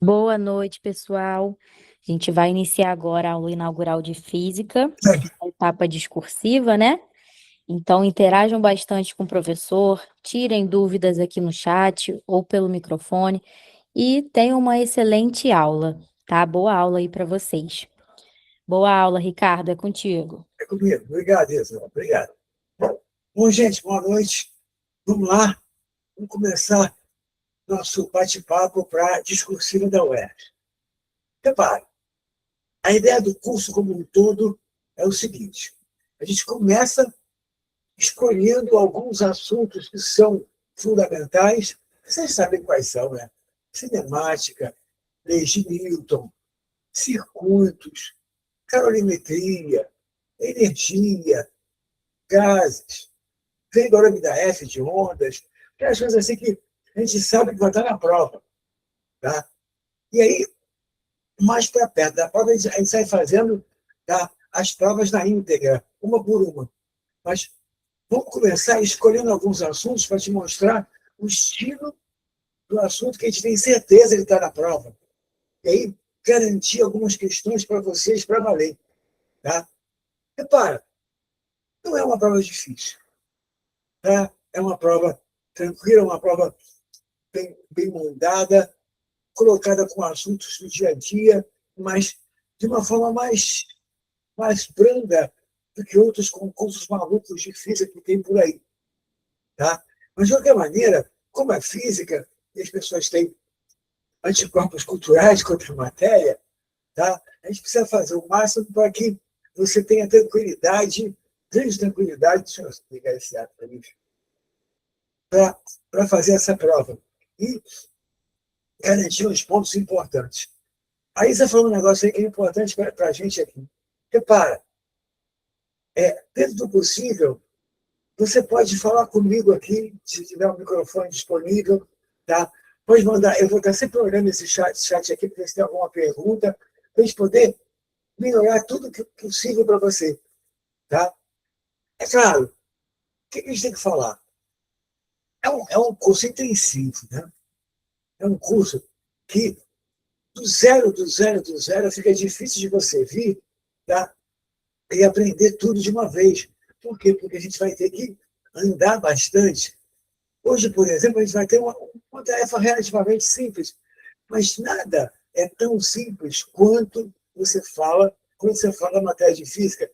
Boa noite, pessoal. A gente vai iniciar agora a aula inaugural de física, a etapa discursiva, né? Então, interajam bastante com o professor, tirem dúvidas aqui no chat ou pelo microfone e tenham uma excelente aula, tá? Boa aula aí para vocês. Boa aula, Ricardo, é contigo. É comigo. Obrigado, Isabel. Obrigado. Bom, gente, boa noite. Vamos lá. Vamos começar nosso bate-papo para a discursiva da UERJ. Repare, a ideia do curso como um todo é o seguinte: a gente começa escolhendo alguns assuntos que são fundamentais. Vocês sabem quais são, né? Cinemática, leis de Newton, circuitos, calorimetria, energia, gases, veem da F de ondas, aquelas coisas assim que a gente sabe que vai estar na prova. Tá? E aí, mais para perto da prova, a gente sai fazendo, tá, as provas na íntegra, uma por uma. Mas vamos começar escolhendo alguns assuntos para te mostrar o estilo do assunto que a gente tem certeza que está na prova. E aí, garantir algumas questões para vocês para valer. Tá? Repara, não é uma prova difícil. Tá? É uma prova tranquila, uma prova bem mandada, colocada com assuntos do dia a dia, mas de uma forma mais branda do que outros concursos malucos de física que tem por aí. Tá? Mas, de qualquer maneira, como é física, e as pessoas têm anticorpos culturais contra a matéria, tá? A gente precisa fazer o máximo para que você tenha tranquilidade, grande tranquilidade, deixa eu ligar esse ato para mim, para fazer essa prova. E garantir os pontos importantes. Aí você falou um negócio aí que é importante para a gente aqui. Repara, dentro do possível, você pode falar comigo aqui, se tiver o microfone disponível, tá? Pode mandar, eu vou estar sempre olhando esse chat aqui, para ver se tem alguma pergunta, para a gente poder melhorar tudo que possível para você. Tá? É claro, o que a gente tem que falar? É um curso intensivo, né? É um curso que do zero, fica difícil de você vir, tá? E aprender tudo de uma vez. Por quê? Porque a gente vai ter que andar bastante. Hoje, por exemplo, a gente vai ter uma tarefa relativamente simples, mas nada é tão simples quando você fala da matéria de física,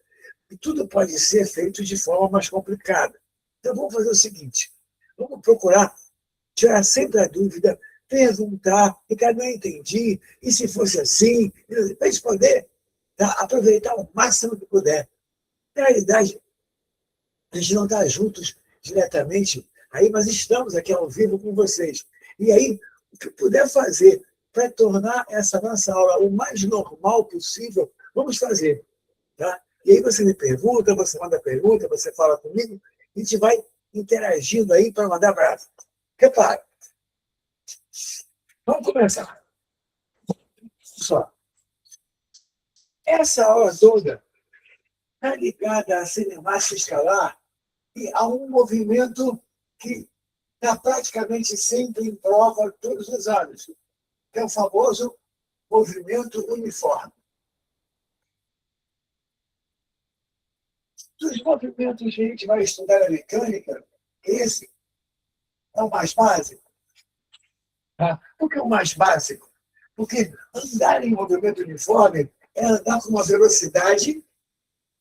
e tudo pode ser feito de forma mais complicada. Então, vamos fazer o seguinte: vamos procurar tirar sempre a dúvida, perguntar, Ricardo, não entendi, e se fosse assim, para a gente poder, tá, aproveitar o máximo que puder. Na realidade, a gente não está juntos diretamente aí, mas estamos aqui ao vivo com vocês. E aí, o que puder fazer para tornar essa nossa aula o mais normal possível, vamos fazer. Tá? E aí você me pergunta, você manda pergunta, você fala comigo, e a gente vai interagindo aí para mandar abraço. Repare, vamos começar. Só. Essa aula toda está ligada à cinemática escalar e a um movimento que está praticamente sempre em prova todos os anos, que é o famoso movimento uniforme. Dos movimentos que a gente vai estudar na mecânica, esse é o mais básico. Tá? Por que o mais básico? Porque andar em movimento uniforme é andar com uma velocidade,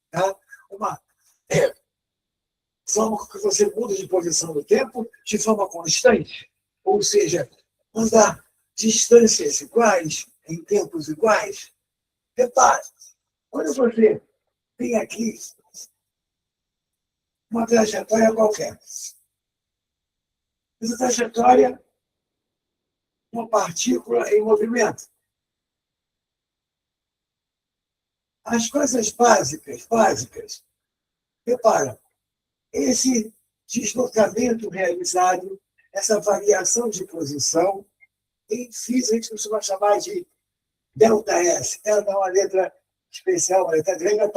tá? Uma forma que você muda de posição no tempo de forma constante. Ou seja, andar distâncias iguais, em tempos iguais. Repare, quando você tem aqui uma trajetória qualquer, essa trajetória, uma partícula em movimento. As coisas básicas, repara, esse deslocamento realizado, essa variação de posição, em física a gente costuma chamar de ΔS. Ela dá uma letra especial, uma letra grega,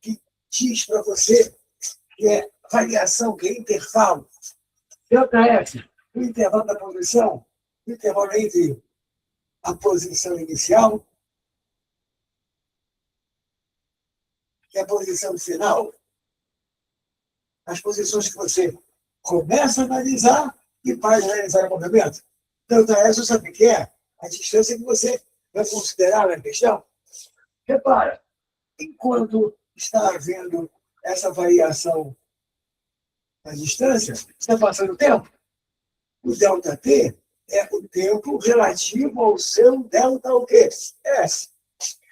que diz para você que é variação, que é intervalo. ΔF, o intervalo da posição, o intervalo entre a posição inicial e a posição final. As posições que você começa a analisar e faz realizar o movimento. Delta S, sabe o que é? A distância que você vai considerar na questão. Repara, enquanto está havendo essa variação na distância, está passando o tempo. O ΔT é o tempo relativo ao seu delta o quê? S.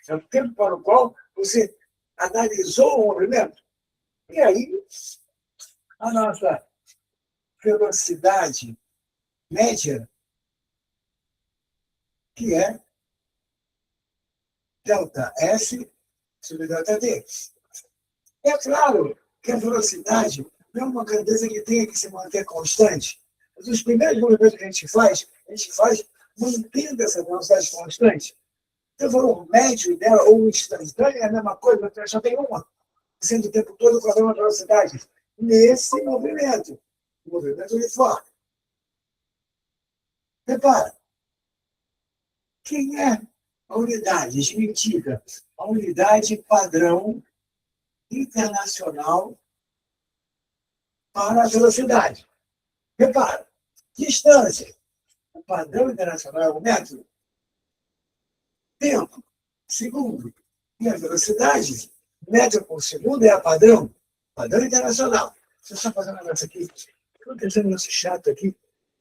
É o tempo para o qual você analisou o movimento. E aí, a nossa velocidade média, que é delta S sobre delta T. É claro que a velocidade não é uma grandeza que tenha que se manter constante. Mas os primeiros movimentos que a gente faz mantendo essa velocidade constante. Então, o valor médio dela ou o instantâneo é a mesma coisa, mas só tem uma, sendo o tempo todo com a mesma velocidade. Nesse movimento, o movimento uniforme. Repara, quem é a unidade desmentida? A unidade padrão internacional para a velocidade. Repara, distância. O padrão internacional é o metro. Tempo, segundo. E a velocidade, metro por segundo, é a padrão. Padrão internacional. Deixa eu só fazer um negócio aqui. Estou pensando nesse chato aqui,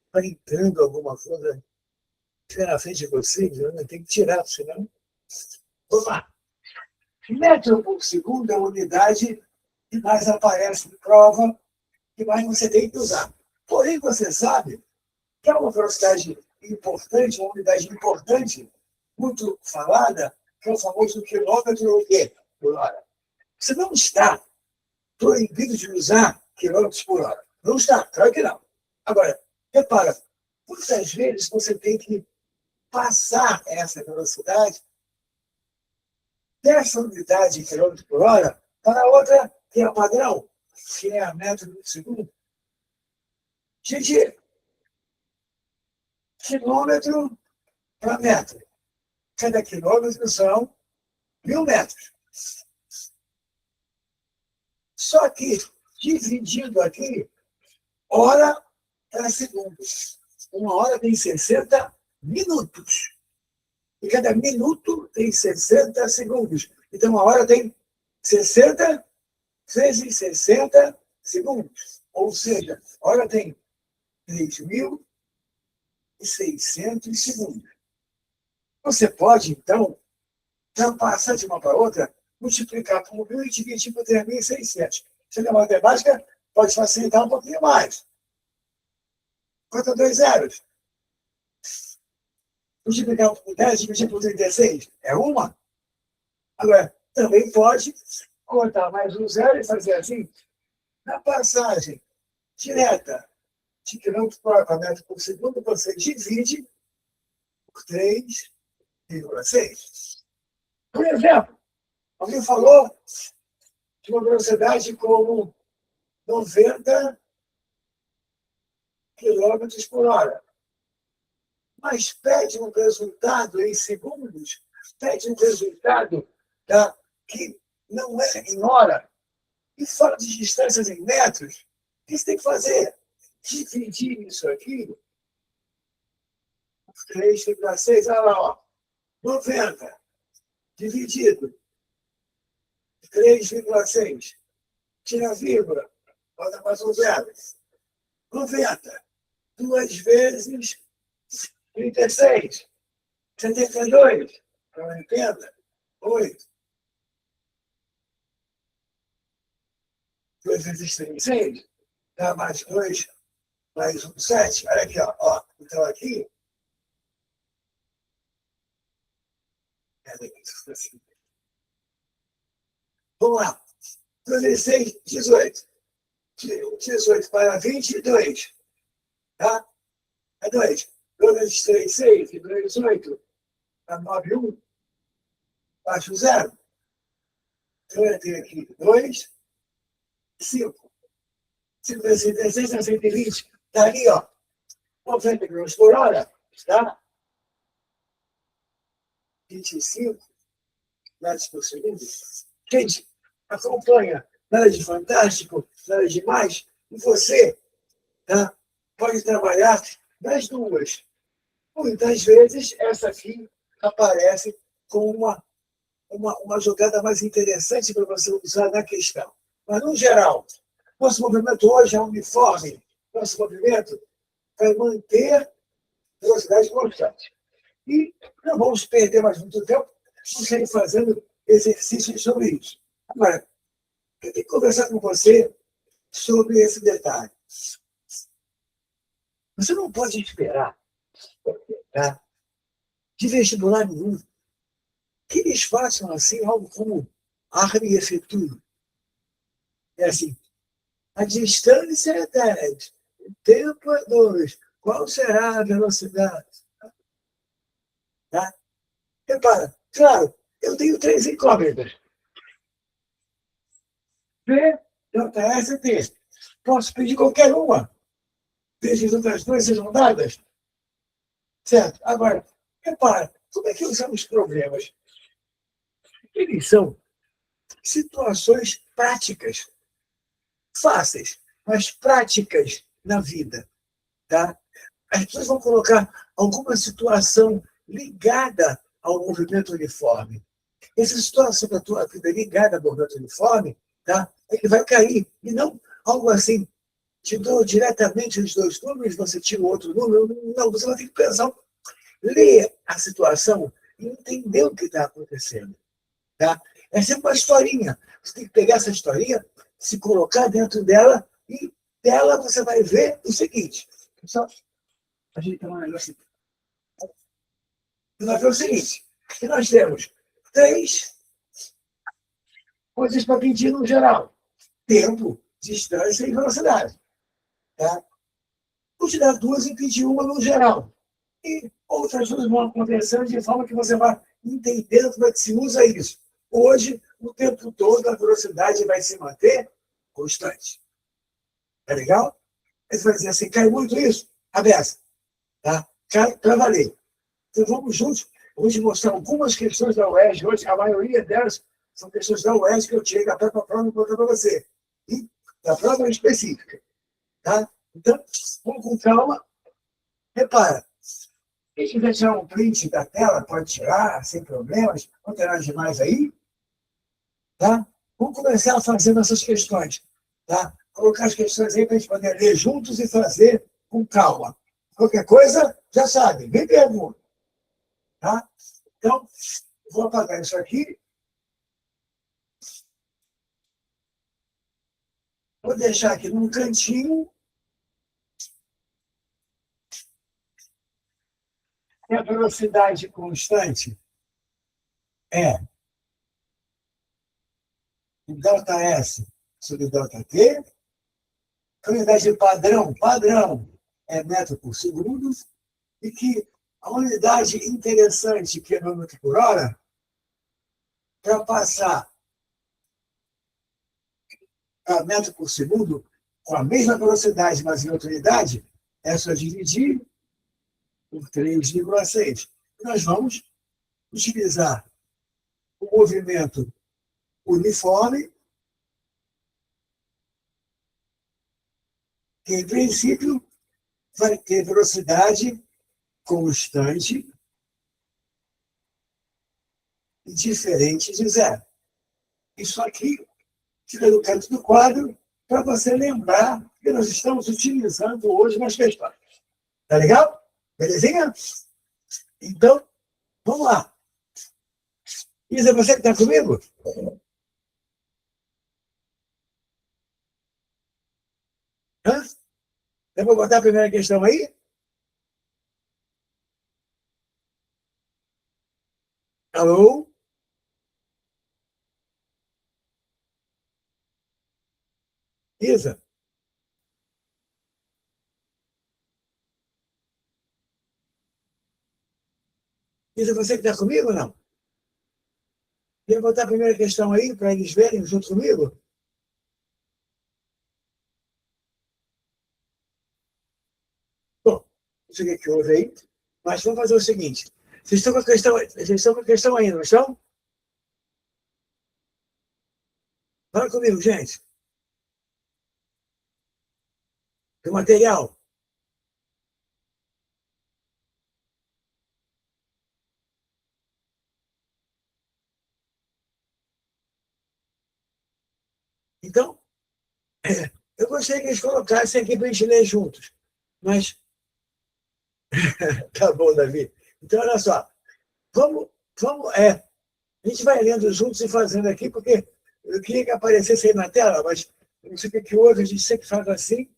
está entrando alguma coisa na frente de vocês, eu tenho que tirar, senão. Vamos lá. Metro por segundo é a unidade que mais aparece em prova, que mais você tem que usar. Porém, você sabe que é uma velocidade importante, uma unidade importante, muito falada, que é o famoso quilômetro por hora. Você não está proibido de usar quilômetros por hora. Não está, claro que não. Agora, repara, muitas vezes você tem que passar essa velocidade dessa unidade de quilômetro por hora para outra que é a padrão, que é a metro por segundo. Gente, quilômetro para metro. Cada quilômetro são 1.000 metros. Só que, dividindo aqui, hora para segundo. Uma hora tem 60 minutos. E cada minuto tem 60 segundos. Então, uma hora tem 60 vezes 60 segundos. Ou seja, a hora tem 3.600 segundos. Você pode, então, já passar de uma para outra, multiplicar por 1.000 e dividir por 3.600. Se a matemática pode facilitar um pouquinho mais. Quanto 2 zeros? Multiplicar por 10, dividir por 36. É uma? Agora, também pode cortar mais um zero e fazer assim. Na passagem direta de quilômetros por hora para metro por segundo, você divide por 3,6. Por exemplo, alguém falou de uma velocidade como 90 quilômetros por hora. Mas pede um resultado em segundos, pede um resultado que não é em hora, e fala de distâncias em metros. O que você tem que fazer? Dividir isso aqui por 3,6, olha lá, ó, 90 dividido por 3,6, tira a vírgula, bota mais um zero. 90, 2 vezes 36, 72, para 80, 8. 2 vezes 3, 6. Dá mais 2, mais 1, 7. Olha aqui, ó. Então, aqui. Vamos lá. 2 vezes 6, 18. 18 para 22. Tá? É 2. 2 vezes 3, 6. E 2, 8. Dá 9, 1. Baixo 0. Então, eu tenho aqui 2, 5. 5 vezes 16 é 120. Está ali, ó. 90 km por hora. Tá? 25 metros por segundo. Gente, acompanha. Nada de fantástico, nada demais. E você, tá? Pode trabalhar nas duas. Muitas vezes, essa aqui aparece com uma jogada mais interessante para você usar na questão. Mas, no geral, nosso movimento hoje é uniforme. Nosso movimento vai manter velocidade constante. E não vamos perder mais muito tempo você fazendo exercícios sobre isso. Agora, eu tenho que conversar com você sobre esse detalhe. Você não pode esperar, tá, de vestibular nenhum que eles façam assim algo como arma e efetua. É assim, a distância é 10, o tempo é 2, qual será a velocidade? Tá? Repara, claro, eu tenho 3 incógnitas. P, JS e T. Posso pedir qualquer uma, desde as outras duas sejam dadas. Certo? Agora, repara, como é que usamos os problemas? Eles são situações práticas, fáceis, mas práticas na vida. Tá? As pessoas vão colocar alguma situação ligada ao movimento uniforme. Essa situação da tua vida ligada ao movimento uniforme, tá? Ele vai cair. E não algo assim, te dou diretamente os dois números, você tira o outro número. Não, você vai ter que pensar, ler a situação e entender o que está acontecendo. Tá? É sempre uma historinha. Você tem que pegar essa historinha, se colocar dentro dela e dela você vai ver o seguinte. Só ajeitar um negócio aqui. Você vai ver o seguinte, que nós temos 3 coisas para pedir no geral. Tempo, distância e velocidade. Tá? Vou te dar 2 e pedir uma no geral. E outras coisas vão acontecendo de forma que você vai entendendo como é que se usa isso. Hoje, o tempo todo, a velocidade vai se manter constante. Tá legal? Aí você vai dizer assim, cai muito isso? Aberta. Tá? Cai para valer. Então vamos juntos. Vou te mostrar algumas questões da UERJ hoje. A maioria delas são questões da UERJ que eu tirei da própria prova e vou para você. E da prova específica. Tá? Então, vamos com calma. Repara, quem quiser tirar um print da tela, pode tirar, sem problemas. Não tem nada demais aí. Tá? Vamos começar fazendo essas questões. Tá? Colocar as questões aí para a gente poder ler juntos e fazer com calma. Qualquer coisa, já sabe, vem pergunta. Tá? Então, vou apagar isso aqui. Vou deixar aqui num cantinho. E a velocidade constante é ΔS sobre ΔT. A unidade padrão é metro por segundo. E que a unidade interessante, quilômetro por hora, para passar a metro por segundo, com a mesma velocidade, mas em outra unidade, é só dividir por 3,6. Nós vamos utilizar o movimento uniforme, que, em princípio, vai ter velocidade constante e diferente de zero. Isso aqui fica no canto do quadro para você lembrar que nós estamos utilizando hoje nas questões. Tá legal? Belezinha? Então, vamos lá. Isa, você que está comigo? Hã? Eu vou botar a primeira questão aí? Alô? Isa? Isa, você que está comigo ou não? Quer botar a primeira questão aí para eles verem junto comigo? Bom, não sei o que houve aí, mas vamos fazer o seguinte. Vocês estão com a questão, vocês estão com a questão ainda, não estão? Fala comigo, gente. Do material. Então, eu gostaria que eles colocassem aqui para a gente ler juntos. Mas, tá bom, Davi. Então, olha só. Vamos, a gente vai lendo juntos e fazendo aqui, porque eu queria que aparecesse aí na tela, mas não sei o que houve, a gente sempre faz assim,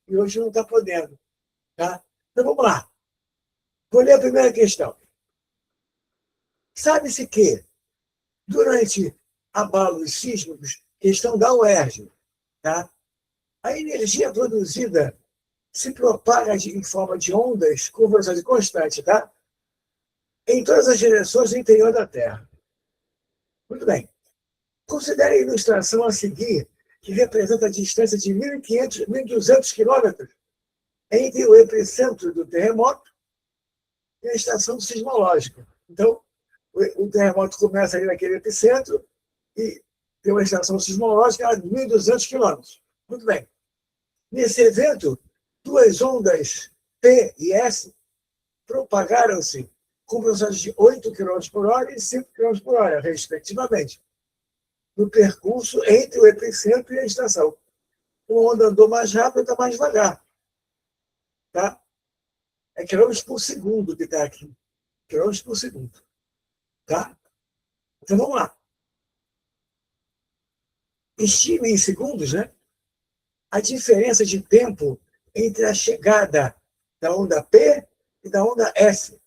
e hoje não está podendo. Tá? Então, vamos lá. Vou ler a primeira questão. Sabe-se que, durante abalos sísmicos, questão da UERJ, tá? A energia produzida se propaga em forma de ondas com velocidade constante, tá? Em todas as direções do interior da Terra. Muito bem. Considere a ilustração a seguir, que representa a distância de 1.500, 1.200 quilômetros entre o epicentro do terremoto e a estação sismológica. Então, o terremoto começa ali naquele epicentro e tem uma estação sismológica a 1.200 quilômetros. Muito bem. Nesse evento, duas ondas P e S propagaram-se com velocidade de 8 km por hora e 5 km por hora, respectivamente, no percurso entre o epicentro e a estação. Uma onda andou mais rápido, outra mais devagar. Tá? É quilômetros por segundo que está aqui. Quilômetros por segundo. Tá? Então vamos lá. Estime em segundos, né? A diferença de tempo entre a chegada da onda P e da onda S.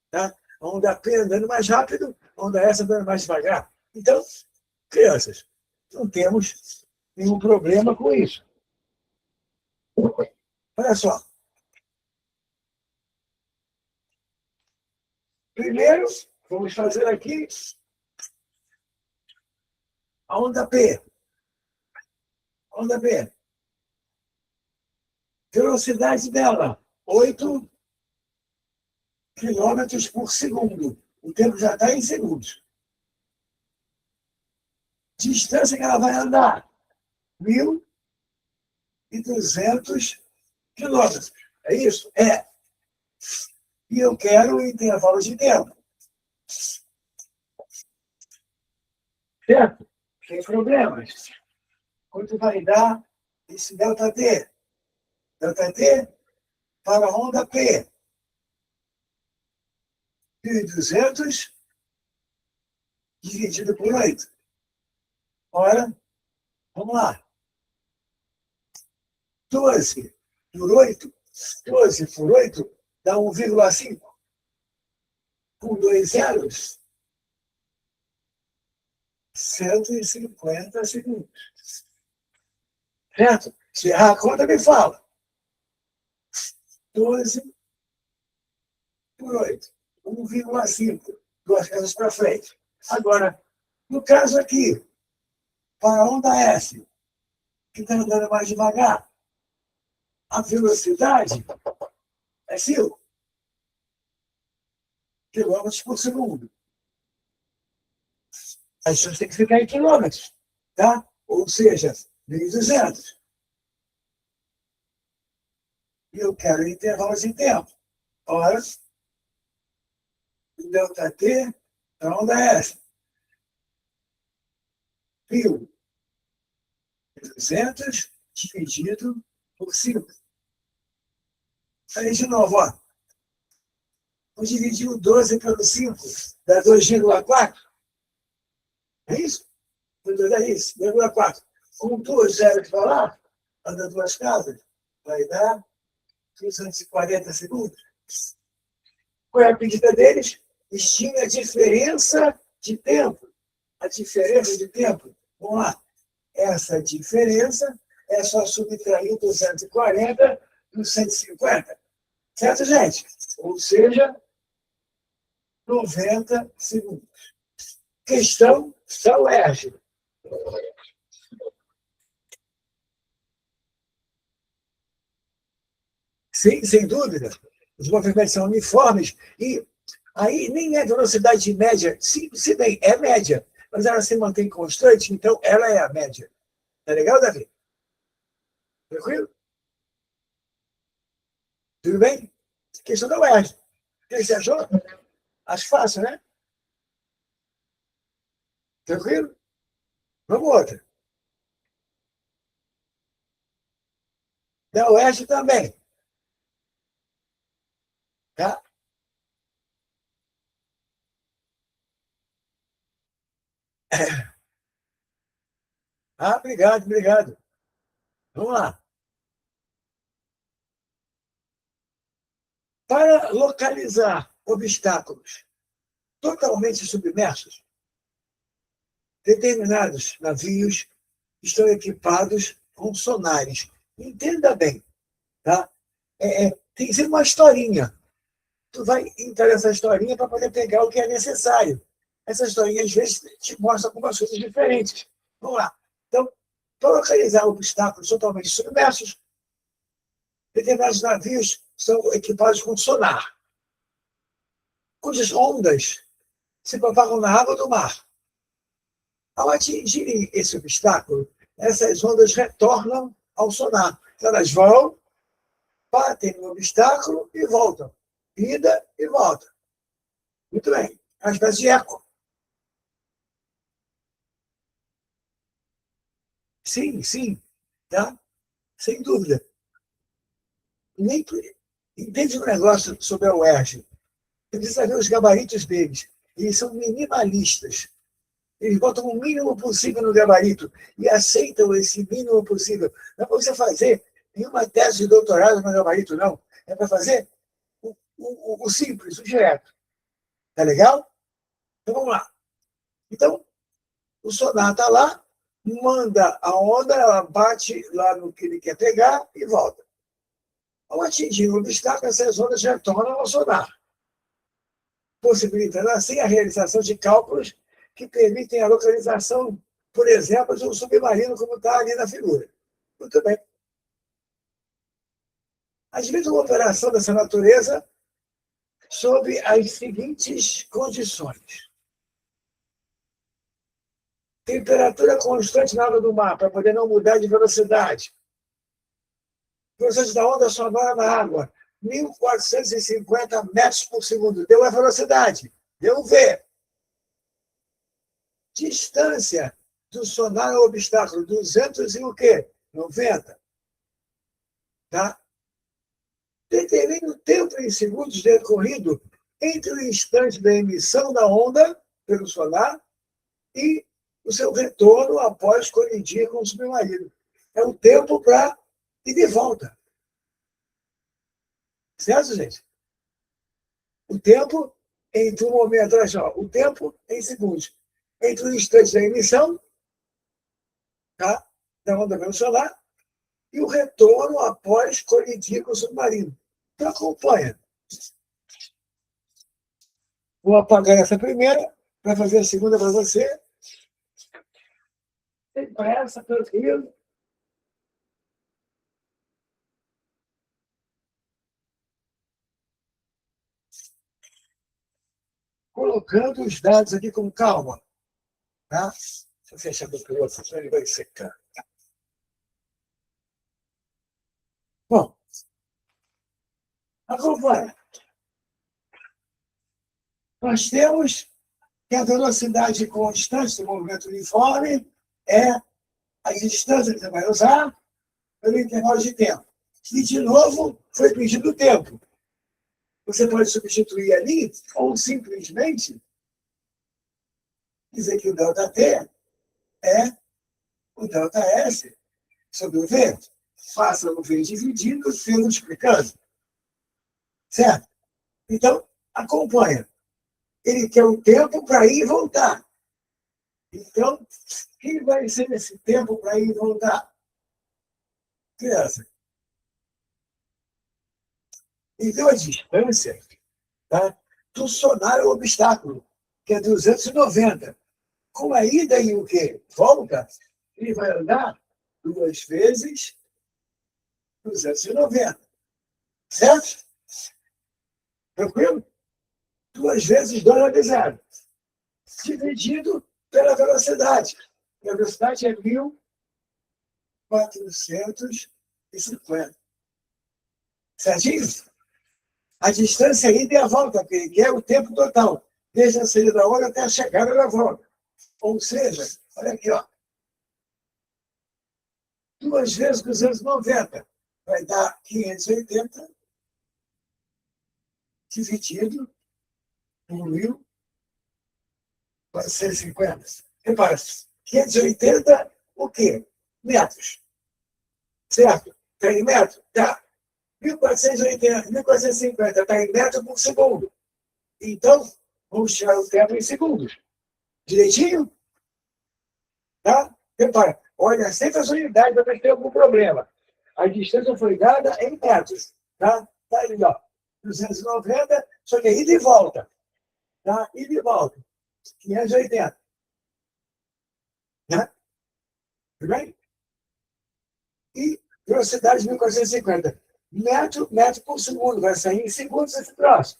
Tá? A onda P andando mais rápido, a onda S andando mais devagar. Então, crianças, não temos nenhum problema com isso. Olha só. Primeiro, vamos fazer aqui a onda P. Onda P. Velocidade dela, 8 quilômetros por segundo. O tempo já está em segundos. Distância que ela vai andar, 1.200 quilômetros. É isso? É. E eu quero o intervalo de tempo. Certo? Sem problemas. Quanto vai dar esse ΔT? ΔT para a onda P. 1.200 dividido por 8. Ora, vamos lá. 12 por 8. 12 por 8 dá 1,5. Com 2 zeros, 150 segundos. Certo? Se errar a conta, me fala. 12 por 8. 1,5. Duas casas para frente. Agora, no caso aqui, para a onda S, que está andando mais devagar, a velocidade é 5 quilômetros por segundo. A gente tem que ficar em quilômetros, tá? Ou seja, 1.200. E eu quero intervalos de tempo. Ora, ΔT para onda S. 1.200 dividido por 5. Aí, de novo, ó. Vou dividir o 12 pelo 5, dá 2,4. É isso? É isso, 2,4. Com 2 zeros para lá, anda duas casas, vai dar 240 segundos. Qual é a medida deles? Estime a diferença de tempo. A diferença de tempo. Vamos lá. Essa diferença é só subtrair 240 dos 150. Certo, gente? Ou seja, 90 segundos. Questão da UERJ. Sim, sem dúvida. Os movimentos são uniformes e Aí nem é velocidade média, se bem, é média, mas ela se mantém constante, então ela é a média. Tá legal, Davi? Tranquilo? Tudo bem? Questão da UERJ. O que você achou? Acho fácil, né? Tranquilo? Vamos outra. Da UERJ também. Tá? Ah, obrigado, obrigado. Vamos lá. Para localizar obstáculos totalmente submersos, determinados navios estão equipados com sonares. Entenda bem, tá? Tem que ser uma historinha. Tu vai entrar nessa historinha para poder pegar o que é necessário. Essa historinha, às vezes, te mostra algumas coisas diferentes. Vamos lá. Então, para localizar obstáculos totalmente submersos, determinados navios são equipados com sonar, cujas ondas se propagam na água do mar. Ao atingirem esse obstáculo, essas ondas retornam ao sonar. Então, elas vão, batem no obstáculo e voltam. Ida e volta. Muito bem. É uma espécie de eco. Sim, sim. Tá? Sem dúvida. Nem, entende um negócio sobre a UERJ? Você precisa ver os gabaritos deles. Eles são minimalistas. Eles botam o mínimo possível no gabarito e aceitam esse mínimo possível. Não é para você fazer nenhuma tese de doutorado no gabarito, não. É para fazer o simples, o direto. Tá legal? Então vamos lá. Então, o sonar está lá, manda a onda, ela bate lá no que ele quer pegar e volta. Ao atingir o obstáculo, essas ondas retornam ao sonar, possibilitando assim a realização de cálculos que permitem a localização, por exemplo, de um submarino, como está ali na figura. Muito bem. Às vezes, uma operação dessa natureza sob as seguintes condições: temperatura constante na água do mar, para poder não mudar de velocidade. Velocidade da onda sonora na água, 1.450 metros por segundo. Deu a velocidade. Deu o V. Distância do sonar ao obstáculo, 200 e o quê? 90. Tá? Determine o tempo em segundos decorrido entre o instante da emissão da onda pelo sonar e o seu retorno após colidir com o submarino. É o tempo para ir de volta. Certo, gente? O tempo entre o momento, olha só, o tempo em segundos, entre o instante da emissão, tá, da onda pelo sonar, e o retorno após colidir com o submarino. Então, acompanha. Vou apagar essa primeira, para fazer a segunda para você. Sem pressa, tranquilo. Colocando os dados aqui com calma. Tá? Deixa eu fechar do piloto, senão ele vai secar. Bom, acompanha. Nós temos que a velocidade constante do movimento uniforme é a distância que você vai usar pelo intervalo de tempo. E, de novo, foi pedido o tempo. Você pode substituir ali, ou simplesmente dizer que o ΔT é o ΔS sobre o V. Faça o V dividindo, o V multiplicando. Certo? Então, acompanha. Ele quer um tempo para ir e voltar. Então, quem vai ser esse tempo para ir e voltar? Criança. Então, a distância, tá, do sonar ao obstáculo, que é 290. Com a ida e o quê? Volta, ele vai andar 2 vezes 290. Certo? Tranquilo? 2 2 vezes 2 vezes 0, dividido pela velocidade. E a velocidade é 1.450. Certinho? A distância ida e a volta, que é o tempo total, desde a saída da hora até a chegada da volta. Ou seja, olha aqui, ó, 2 vezes 290 vai dar 580 dividido por 1.450. Repara, 580 o quê? Metros. Certo? Está em metro? Tá. 1.480, 1.450 está em metro por segundo. Então, vamos tirar o tempo em segundos. Direitinho? Tá? Repara, olha sempre as unidades para ver se tem algum problema. A distância foi dada em metros. Tá? Tá ali, ó. 290, só que é ida e volta. Tá? Ida e volta. 580. Né? Tudo bem? E velocidade de 1.450. Metro por segundo. Vai sair em segundos esse troço.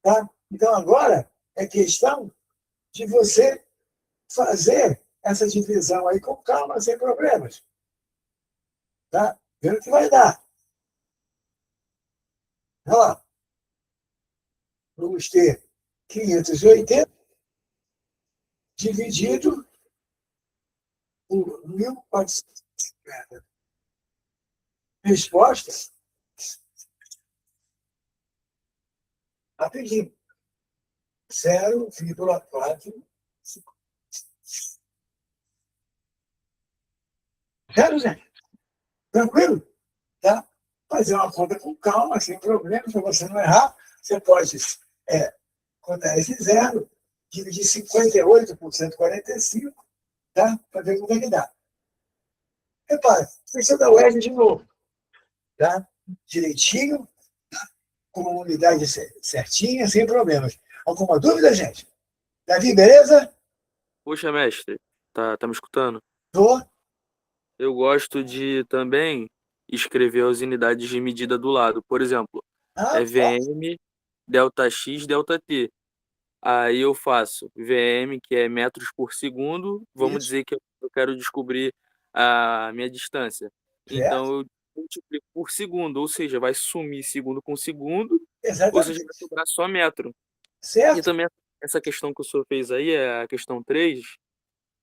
Tá? Então, agora é questão de você fazer essa divisão aí com calma, sem problemas. Tá? Vendo que vai dar. Olha lá. Vamos ter 580 dividido por 1.450. Resposta? Rapidinho. 0,4. Zero, gente. Tranquilo? Tá? Fazer uma conta com calma, sem problema, para você não errar. Você pode contar esse zero, dividir 58 por 145, tá? Para ver como é que dá. Repara, questão da UERJ de novo. Tá? Direitinho, com uma unidade certinha, sem problemas. Alguma dúvida, gente? Davi, beleza? Poxa, mestre, tá me escutando? Tô. Eu gosto de também escrever as unidades de medida do lado. Por exemplo, Ah, VM, delta X, delta T. Aí eu faço VM, que é metros por segundo. Vamos isso. dizer que eu quero descobrir a minha distância. Certo? Então eu multiplico por segundo, ou seja, vai sumir segundo com segundo, ou seja, vai Exatamente. sobrar só metro. E Certo? também essa questão que o senhor fez aí, a questão 3,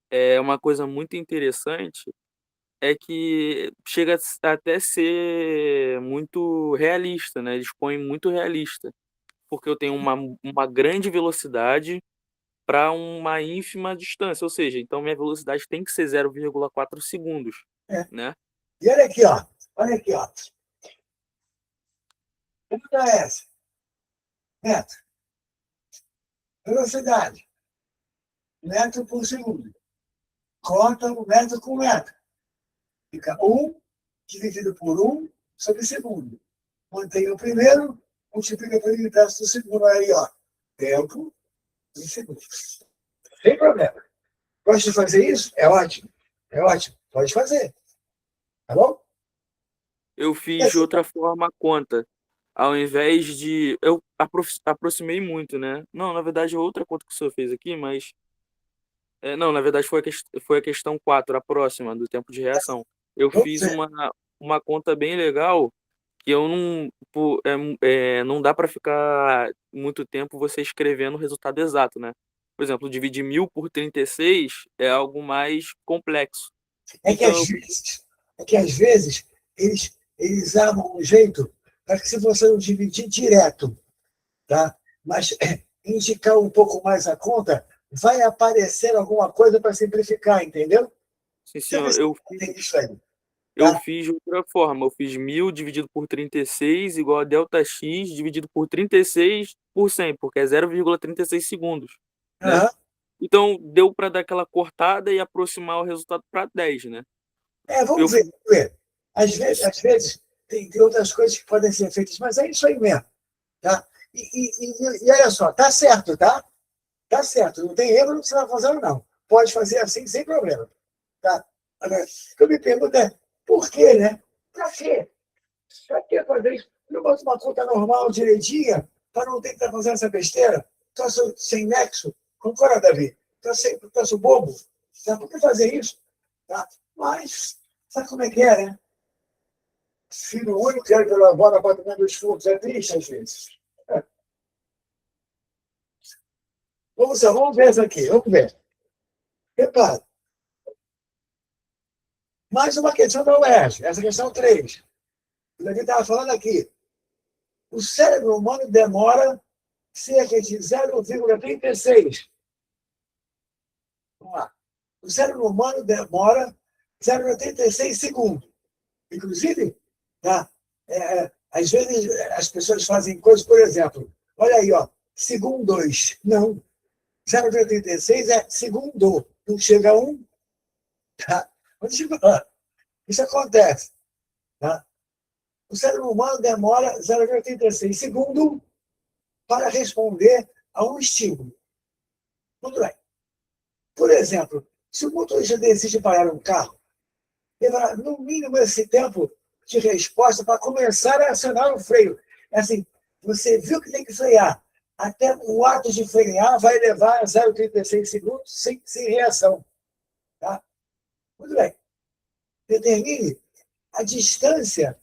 é uma coisa muito interessante, é que chega até ser muito realista, né? Eles põem muito realista, porque eu tenho uma grande velocidade para uma ínfima distância, ou seja, então minha velocidade tem que ser 0,4 segundos, É. né? E olha aqui, ó. Olha aqui, ó. Pergunta é essa. Metro. Velocidade. Metro por segundo. Conta o metro com metro. Fica 1 dividido por 1 sobre segundo. Mantém o primeiro, multiplica pelo inverso do segundo. Aí, ó. Tempo em segundos. Sem problema. Gosta de fazer isso? É ótimo. É ótimo. Pode fazer. Tá bom? Eu fiz de outra forma a conta. Ao invés de. Eu aproximei muito, né? Não, na verdade é outra conta que o senhor fez aqui, mas. Não, na verdade foi a questão 4, a próxima, do tempo de reação. Eu Vamos fiz ver. uma conta bem legal que eu não. Não dá para ficar muito tempo você escrevendo o resultado exato, né? Por exemplo, dividir 1.000 por 36 é algo mais complexo. É que Então, às vezes, é que, às vezes eles armam um jeito para que se você não dividir direto, tá? Mas indicar um pouco mais a conta, vai aparecer alguma coisa para simplificar, entendeu? sim, Você vê senhor, se tem isso aí, eu tá? fiz de outra forma. Eu fiz 1.000 dividido por 36 igual a delta x dividido por 36 por 100, porque é 0,36 segundos, né? Aham. Então, deu para dar aquela cortada e aproximar o resultado para 10, né? Eu Vamos ver, fiz, vamos ver. Às vezes tem outras coisas que podem ser feitas, mas é isso aí mesmo, tá? E olha só, tá certo, tá? Tá certo, não tem erro no que você está fazendo, não. Pode fazer assim sem problema. Tá? Agora, o que eu me pergunto é, por quê, né? Para quê? Para que fazer isso? Eu boto uma conta normal, direitinha, para não ter que estar fazendo essa besteira. troço sem nexo. Concorda, Davi? Troço bobo. Tá? Por que fazer isso? Tá? Mas, sabe como é que é, né? Filho único, quero pela avó no apartamento dos fundos. É triste, às vezes. Vamos ver isso aqui. Vamos ver. Repara. Mais uma questão da UERJ. Essa questão 3. O Davi estava falando aqui. O cérebro humano demora cerca de 0,36. Vamos lá. O cérebro humano demora 0,36 segundos. Inclusive, tá? Às vezes as pessoas fazem coisas, por exemplo, olha aí, ó, segundo 2. Não. 0,36 é segundo. Não chega a 1. Tá? Isso acontece. Tá? O cérebro humano demora 0,86 segundos para responder a um estímulo. Muito bem. Por exemplo, se o motorista decide parar um carro, levará no mínimo esse tempo de resposta para começar a acionar o freio. É assim, você viu que tem que frear. Até o ato de frear vai levar 0,36 segundos sem reação. Tá? Muito bem. Determine a distância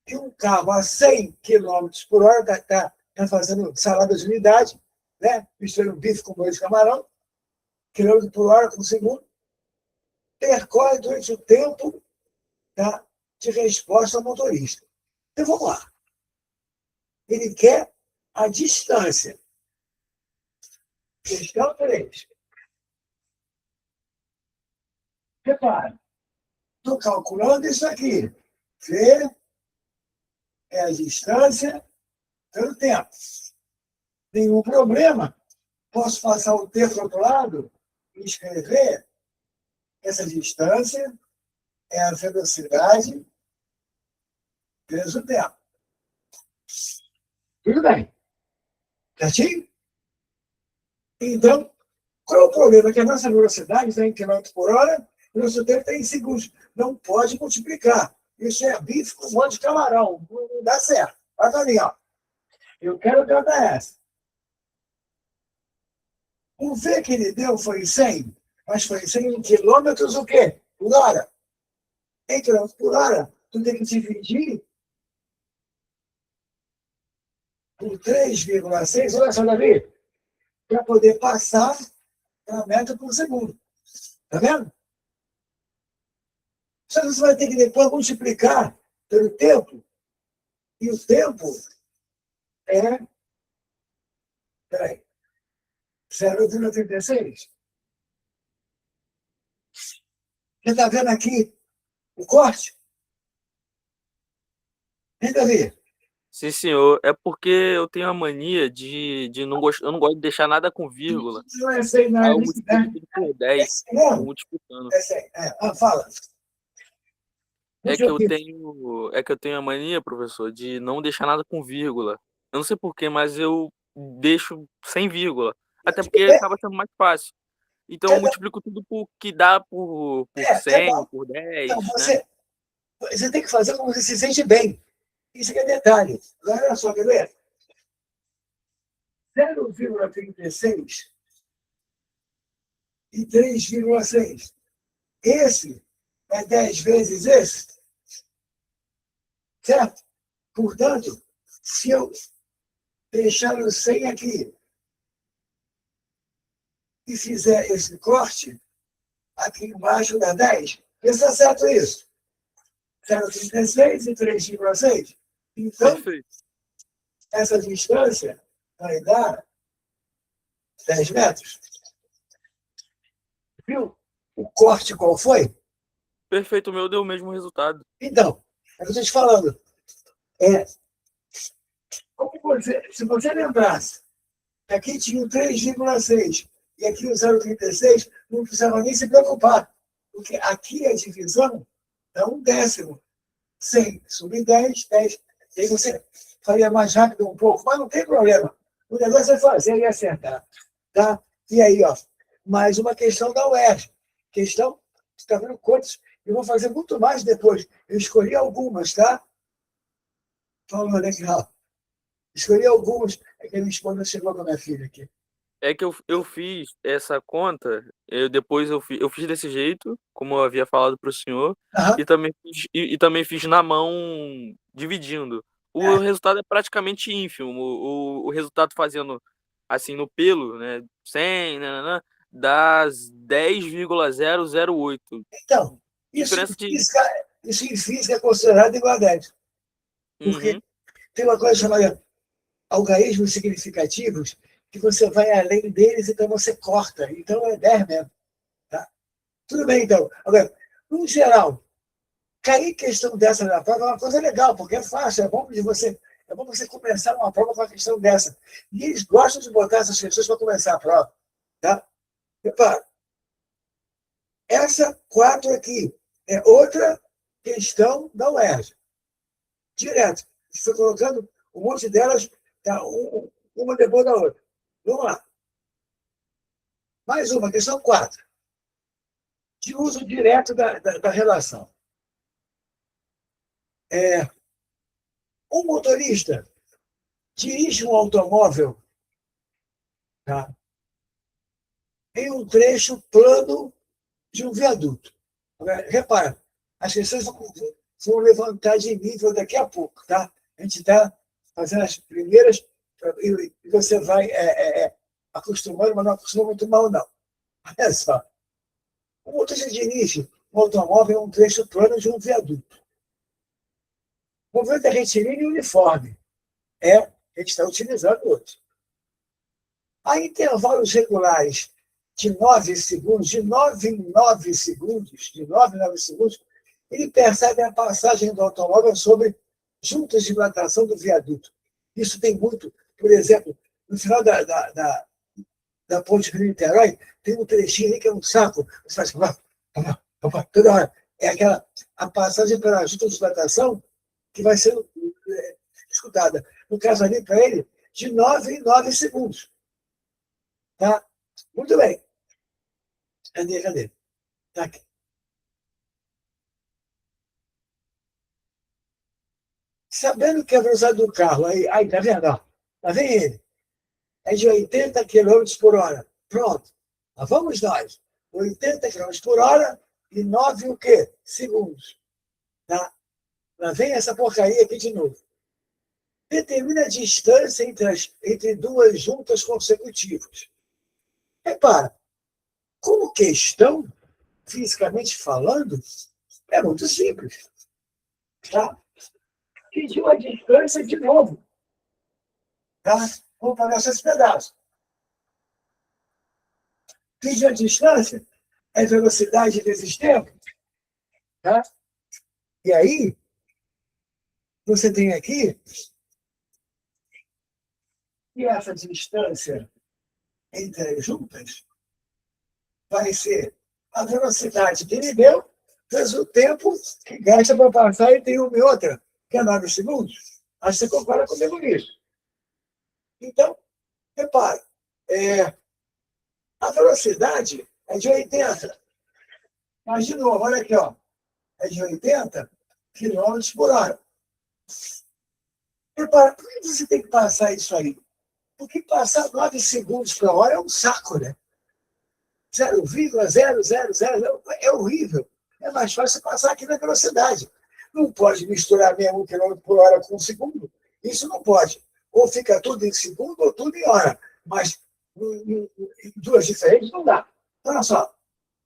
que um carro a 100 km por hora está fazendo salada de unidade, né? Misturando bife com molho de camarão, km por hora por segundo, percorre durante o tempo, tá, de resposta ao motorista. Então, vamos lá. Ele quer a distância. Questão 3. Repare, estou calculando isso aqui. V é a distância pelo tempo. Nenhum problema. Posso passar o T para o outro lado e escrever essa distância é a velocidade vezes o tempo. Tudo bem. Certinho? Então, qual é o problema? Que a nossa velocidade está em km por hora e o nosso tempo está em segundos. Não pode multiplicar. Isso é bife com molho de camarão. Não dá certo. Olha para mim, ó. Eu quero perguntar essa. O V que ele deu foi 100, mas foi 100 quilômetros o quê? Por hora. Em quilômetros por hora, tu tem que dividir por 3,6, olha só, Davi, para poder passar a metro por segundo. Está vendo? Só que você vai ter que depois multiplicar pelo tempo, e o tempo é, peraí, 0,36. Você está vendo aqui o corte? Hein, Davi? Sim, senhor. É porque eu tenho a mania de não gostar, eu não gosto de deixar nada com vírgula. Não é essa aí, não Aí é eu isso, multiplico né? tudo por É 10. esse Vou mesmo? multiplicando. É esse aí. Fala. É Deixa que eu eu ver. tenho a mania, professor, de não deixar nada com vírgula. Eu não sei porquê, mas eu deixo sem vírgula. Até porque acaba sendo mais fácil. Então eu multiplico tudo por que dá por Tá 100, bom. por Então, 10, né? você tem que fazer como você se sente bem. Isso que é detalhe. Agora, olha só, quer ver? 0,36 e 3,6. Esse é 10 vezes esse, certo? Portanto, se eu deixar o 100 aqui e fizer esse corte, aqui embaixo dá 10, pensa certo isso. 0,36 e 3,6. Então, Perfeito. essa distância vai dar 10 metros. Viu o corte qual foi? Perfeito, o meu deu o mesmo resultado. Então, é o que eu estou te falando. Se você lembrasse que aqui tinha o 3,6 e aqui o 0,36, não precisava nem se preocupar, porque aqui a divisão é um décimo. 100 sobre 10, 10. E aí você faria mais rápido um pouco, mas não tem problema. O negócio é fazer e acertar. Tá? E aí, ó, mais uma questão da UERJ. Questão, você está vendo quantos? Eu vou fazer muito mais depois. Eu escolhi algumas, tá? Falando legal. Escolhi algumas. É que a minha esposa chegou com a minha filha aqui. É que eu fiz essa conta, depois eu fiz desse jeito, como eu havia falado para o senhor, Aham, e também fiz na mão, dividindo. O é. resultado é praticamente ínfimo. O resultado fazendo assim no pelo, né, 100, nananã, dá 10,008. Então, Diferença de. isso em física é considerado igual a 10, porque Uhum. tem uma coisa chamada algarismos significativos que você vai além deles, então você corta. Então é 10 mesmo. Tá? Tudo bem, então. Agora, no geral, cair questão dessa na prova é uma coisa legal, porque é fácil, é bom você começar uma prova com uma questão dessa. E eles gostam de botar essas questões para começar a prova. Tá? Repara, essa 4 aqui é outra questão da UERJ. Direto. Estou colocando um monte delas, tá, uma depois da outra. Vamos lá. Mais uma, questão 4 de uso direto da relação. Um motorista dirige um automóvel, tá, em um trecho plano de um viaduto. Agora, repara, as questões vão levantar de nível daqui a pouco. Tá? A gente está fazendo as primeiras e você vai acostumando, mas não acostuma muito mal, não. Olha só. O motorista dirige um automóvel em um trecho plano de um viaduto. O movimento é retilíneo e uniforme. A gente está utilizando hoje. A intervalos regulares de 9 segundos, de 9 em 9 segundos, ele percebe a passagem do automóvel sobre juntas de dilatação do viaduto. Isso tem muito, por exemplo, no final da ponte de Niterói, tem um trechinho ali que é um saco. Você faz toda hora. É a passagem pela junta de dilatação que vai sendo escutada. No caso ali, para ele, de 9 em 9 segundos. Tá? Muito bem. Cadê? Tá aqui. Sabendo que a velocidade do carro, aí tá vendo? Ó, lá vem ele. É de 80 quilômetros por hora. Pronto. Lá vamos nós. 80 quilômetros por hora e 9 o quê? Segundos. Tá? Lá vem essa porcaria aqui de novo. Determina a distância entre duas juntas consecutivas. Repara, como questão, fisicamente falando, é muito simples. Tá? Pediu a distância de novo. Tá? Vou pagar esses pedaços. Pediu a distância, é velocidade vezes tempo. Tá? E aí, você tem aqui que essa distância entre as juntas vai ser a velocidade que ele deu, vezes o tempo que gasta para passar entre uma e outra, que é 9 segundos. Acho que você concorda comigo nisso. Então, repare, a velocidade é de 80. Mas, de novo, olha aqui, ó, é de 80 quilômetros por hora. Repara, por que você tem que passar isso aí? Porque passar 9 segundos por hora é um saco, né? 0,000 é horrível. É mais fácil passar aqui na velocidade. Não pode misturar mesmo 1 quilômetro por hora com 1 segundo. Isso não pode. Ou fica tudo em segundo ou tudo em hora. Mas em duas diferentes não dá. Olha só.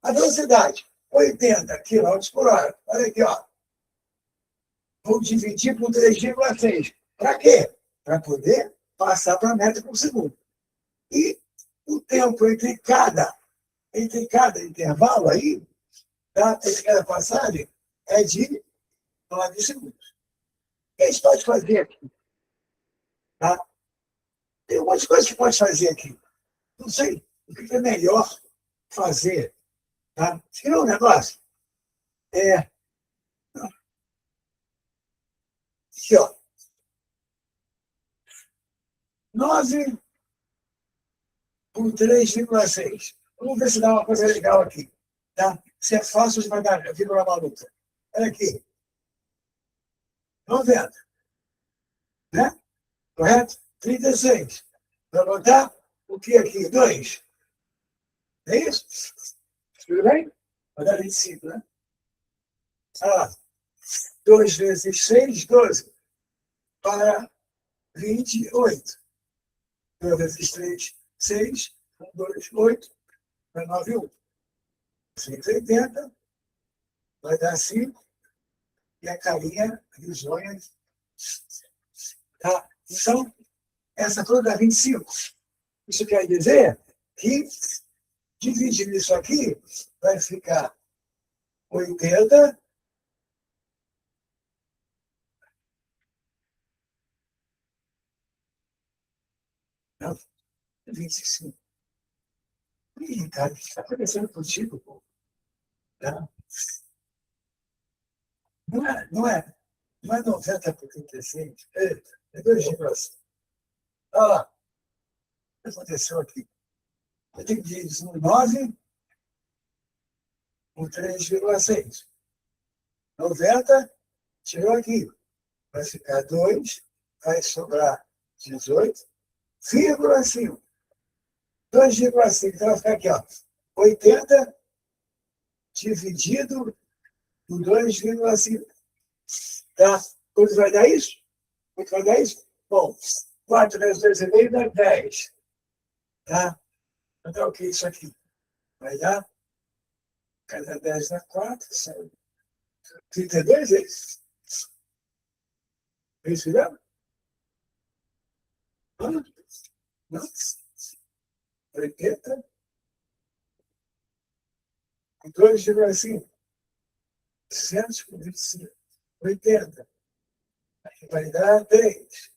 A velocidade, 80 quilômetros por hora. Olha aqui, ó. Vou dividir por 3,6. Para quê? Para poder passar para a meta por segundo. E o tempo entre cada intervalo aí, tá? Entre cada passagem, é de 9 segundos. O que a gente pode fazer aqui? Tá? Tem um monte de coisa que pode fazer aqui. Não sei o que é melhor fazer. Tá? Isso é um negócio. Aqui, ó. 9 por 3,6. Vamos ver se dá uma coisa legal aqui. Tá? Se é fácil de pagar a vírgula maluca. Olha aqui. Estão vendo? Né? Correto? 36. Vai botar O que aqui? 2. É isso? Tudo bem? Vai dar 25, né? Ah, 2 vezes 6, 12. Para 28. 2 vezes 3, 6. 1, 2, 8. Para 9, 1. 180. Vai dar 5. E a carinha risonha. Tá? Então, essa toda dá 25. Isso quer dizer que, dividindo isso aqui, vai ficar 80. Não, 25. Ih, cara, o que está acontecendo contigo, pô? Tá? Não é 90 por 36. É 2,5. Olha lá, o que aconteceu aqui? Eu tenho que dividir um 9 com 3,6. 90, tirou aqui. Vai ficar 2, vai sobrar 18,5. 2,5. Então vai ficar aqui, ó. 80 dividido por 2,5. Tá? Quanto vai dar isso? Quanto vai dar isso? Bom, 4 vezes 2,5 dá 10. Tá? Então, o que é isso aqui? Vai dar? Cada 10 dá 4. 32 é isso? É isso mesmo? Não? 80 com 2,5. 125. 80. Vai dar 3.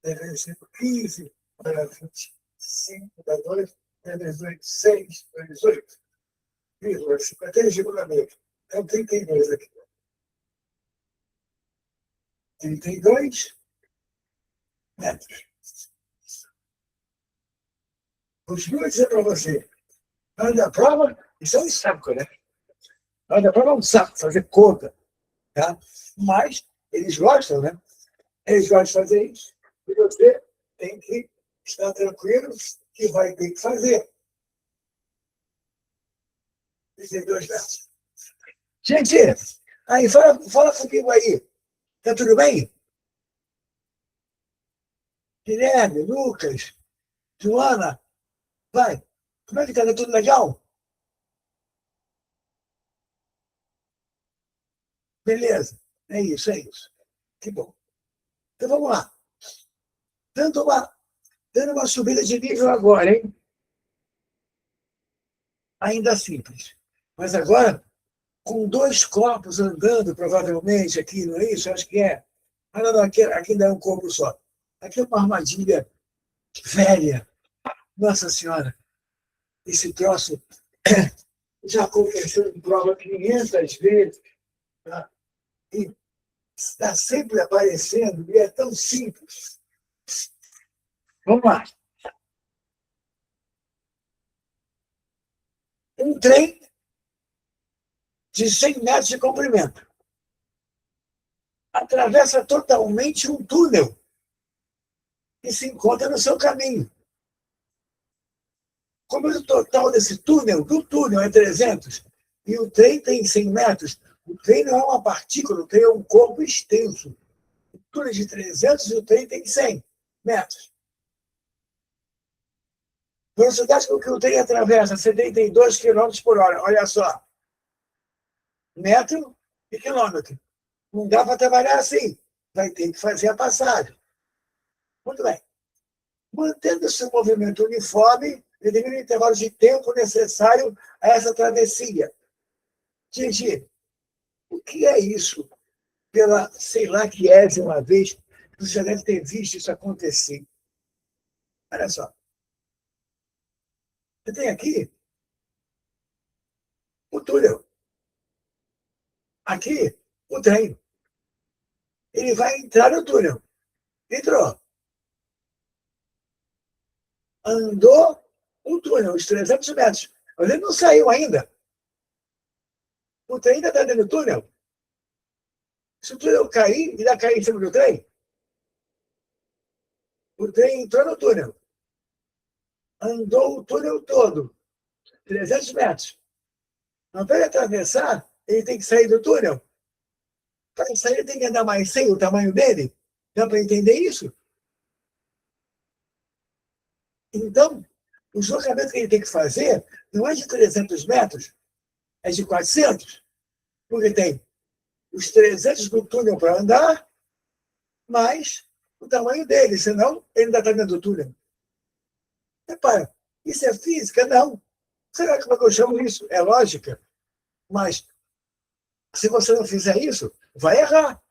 10 vezes 5, 15. Para 25, dá 2. 10 vezes 8, 6. 18. 53,6. Então, 32 aqui. 32 metros. Continuo a dizer para você, na hora da prova, isso é um saco, né? Na hora da prova é um saco fazer conta, tá? Mas eles gostam, né? Eles gostam de fazer isso. E você tem que estar tranquilo que vai ter que fazer. 32 metros. Gente, aí fala comigo aí. Tá tudo bem? Guilherme, Lucas, Joana, vai. Como é que tá? Tá tudo legal? Beleza. É isso, é isso. Que bom. Então vamos lá. Dando uma subida de nível agora, hein? Ainda simples. Mas agora, com 2 corpos andando, provavelmente, aqui, não é isso? Acho que é. Ah, não, aqui ainda é um corpo só. Aqui é uma armadilha velha. Nossa Senhora, esse troço já aconteceu em prova 500 vezes. Tá? E está sempre aparecendo, e é tão simples. Vamos lá. Um trem de 100 metros de comprimento atravessa totalmente um túnel que se encontra no seu caminho. Como o total desse túnel, do túnel é 300, e o trem tem 100 metros, o trem não é uma partícula, o trem é um corpo extenso. O túnel é de 300 e o trem tem 100 metros. Velocidade com que o trem atravessa, 72 km por hora. Olha só. Metro e quilômetro. Não dá para trabalhar assim. Vai ter que fazer a passagem. Muito bem. Mantendo-se o movimento uniforme, determina o intervalo de tempo necessário a essa travessia. Gigi, o que é isso? Pela, sei lá, que é uma vez, você já deve ter visto isso acontecer. Olha só. Você tem aqui o túnel. Aqui, o trem. Ele vai entrar no túnel. Entrou. Andou um túnel, uns 300 metros. Mas ele não saiu ainda. O trem ainda está dentro do túnel. Se o túnel cair, ele vai cair em cima do trem. O trem entrou no túnel. andou o túnel todo, 300 metros. Mas para ele atravessar, ele tem que sair do túnel. Para sair, ele tem que andar mais 100, o tamanho dele. Dá para entender isso? Então, o deslocamento que ele tem que fazer não é de 300 metros, é de 400. Porque tem os 300 do túnel para andar, mais o tamanho dele, senão ele ainda está dentro do túnel. Repara, isso é física? Não. Será que eu chamo isso? É lógica. Mas, se você não fizer isso, vai errar.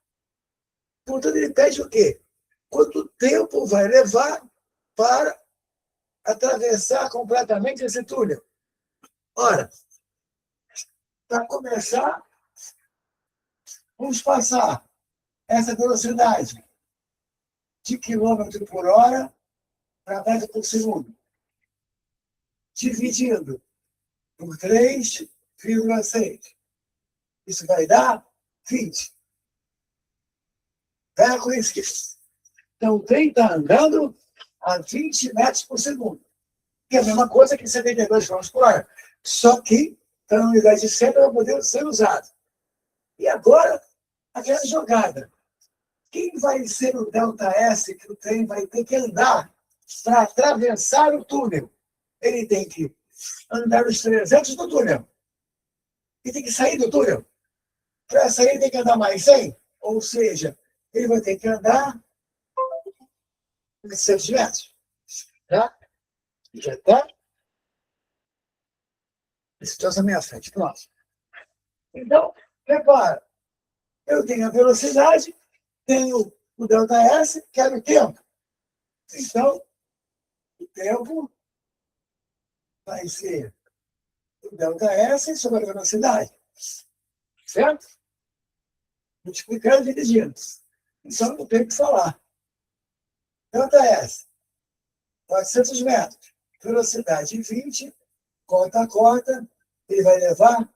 Portanto, ele pede o quê? Quanto tempo vai levar para atravessar completamente esse túnel? Ora, para começar, vamos passar essa velocidade de quilômetro por hora para metro por segundo, dividindo por 3,6. Isso vai dar 20. Pega com isso. Então, o trem está andando a 20 metros por segundo. Que é a mesma coisa que 72 km por hora. Só que está na unidade certa para poder ser usado. E agora, aquela jogada. Quem vai ser o delta S que o trem vai ter que andar para atravessar o túnel? Ele tem que andar os 300 do túnel. E tem que sair do túnel. Para sair, ele tem que andar mais 100. Ou seja, ele vai ter que andar 700 metros. Tá? Já está? Esse troço à minha frente. Pronto. Então, repara. Eu tenho a velocidade, tenho o ΔS, quero o tempo. Então, o tempo vai ser o ΔS sobre a velocidade. Certo? Multiplicando e dividindo. Então, não tenho que falar. ΔS, 400 metros, velocidade 20, corta a corta, ele vai levar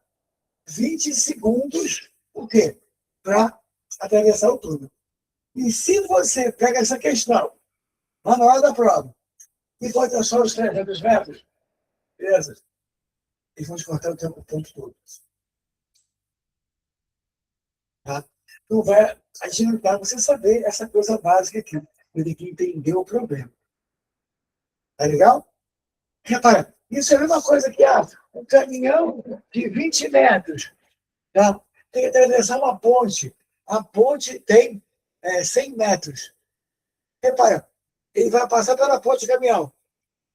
20 segundos, o quê? Para atravessar o túnel. E se você pega essa questão, lá na hora da prova, e bota só os 300 metros, beleza? Eles vão te cortar o tempo todo. Tá? Não vai adiantar você saber essa coisa básica aqui. Você tem que entender o problema. Tá legal? Repara, isso é a mesma coisa que um caminhão de 20 metros. Tá? Tem que atravessar uma ponte. A ponte tem 100 metros. Repara, ele vai passar pela ponte de caminhão.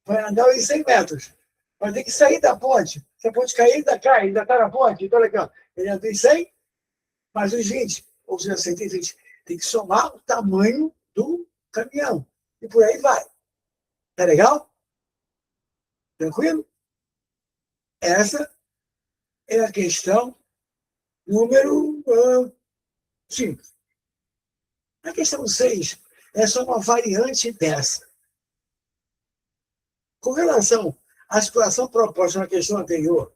Vai andar em 100 metros. Vai ter que sair da ponte. Se a ponte cair, ainda está na ponte. Então, legal. Ele anda em 100, mais os 20. Ou seja, 120. Tem que somar o tamanho do caminhão. E por aí vai. Tá legal? Tranquilo? Essa é a questão número 5. A questão 6 é só uma variante dessa. Com relação à situação proposta na questão anterior,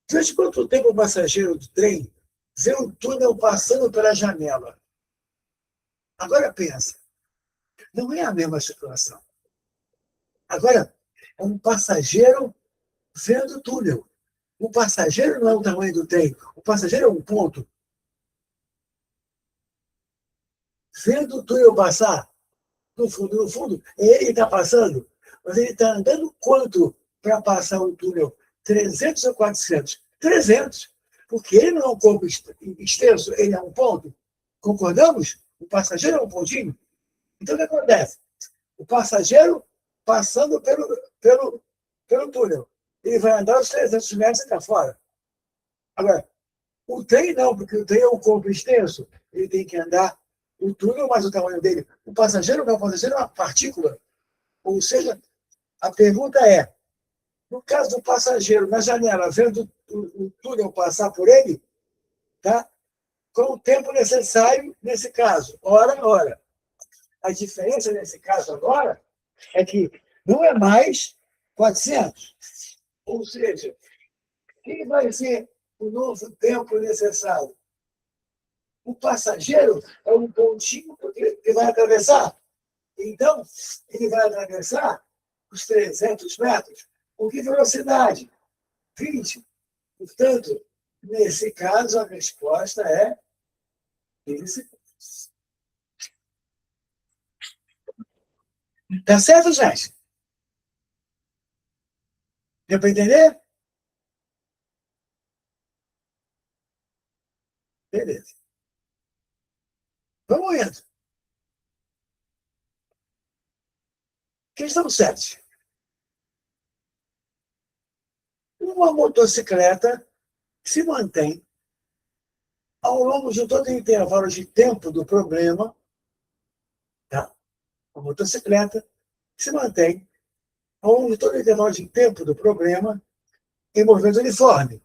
durante quanto tempo o passageiro do trem vê o túnel passando pela janela? Agora pensa, não é a mesma situação. Agora, é um passageiro vendo o túnel. O passageiro não é o tamanho do trem, o passageiro é um ponto. Vendo o túnel passar, no fundo, ele está passando, mas ele está andando quanto para passar o túnel? 300 ou 400? 300. Porque ele não é um corpo extenso, ele é um ponto. Concordamos? O passageiro é um pontinho. Então, o que acontece? O passageiro passando pelo túnel. Ele vai andar os 300 metros e está fora. Agora, o trem não, porque o trem é um corpo extenso. Ele tem que andar o túnel mais o tamanho dele. O passageiro não, o passageiro é uma partícula. Ou seja, a pergunta é, no caso do passageiro na janela, vendo o túnel passar por ele, tá? Qual o tempo necessário nesse caso? Ora. A diferença nesse caso agora é que não é mais 400. Ou seja, quem vai ser o novo tempo necessário? O passageiro é um pontinho porque ele vai atravessar. Então, ele vai atravessar os 300 metros. Com que velocidade? 20. Portanto, nesse caso, a resposta é 15 segundos. Tá certo, gente? Deu para entender? Beleza. Vamos indo. Questão 7. Uma motocicleta se mantém ao longo de todo o intervalo de tempo do problema, tá? A motocicleta se mantém ao longo de todo o intervalo de tempo do problema em movimento uniforme.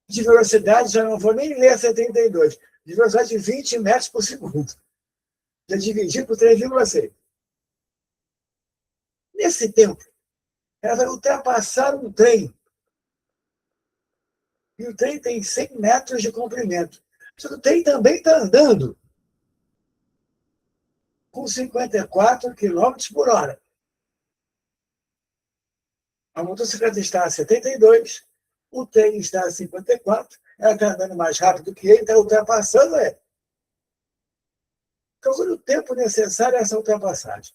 De velocidade, já não vou nem ler 72, de velocidade de 20 metros por segundo. Já dividi por 3,6. Nesse tempo, ela vai ultrapassar um trem. E o trem tem 100 metros de comprimento. Só que o trem também está andando com 54 quilômetros por hora. A motocicleta está a 72, o trem está a 54, ela está andando mais rápido que ele, está ultrapassando ele. Calcule o tempo necessário a essa ultrapassagem.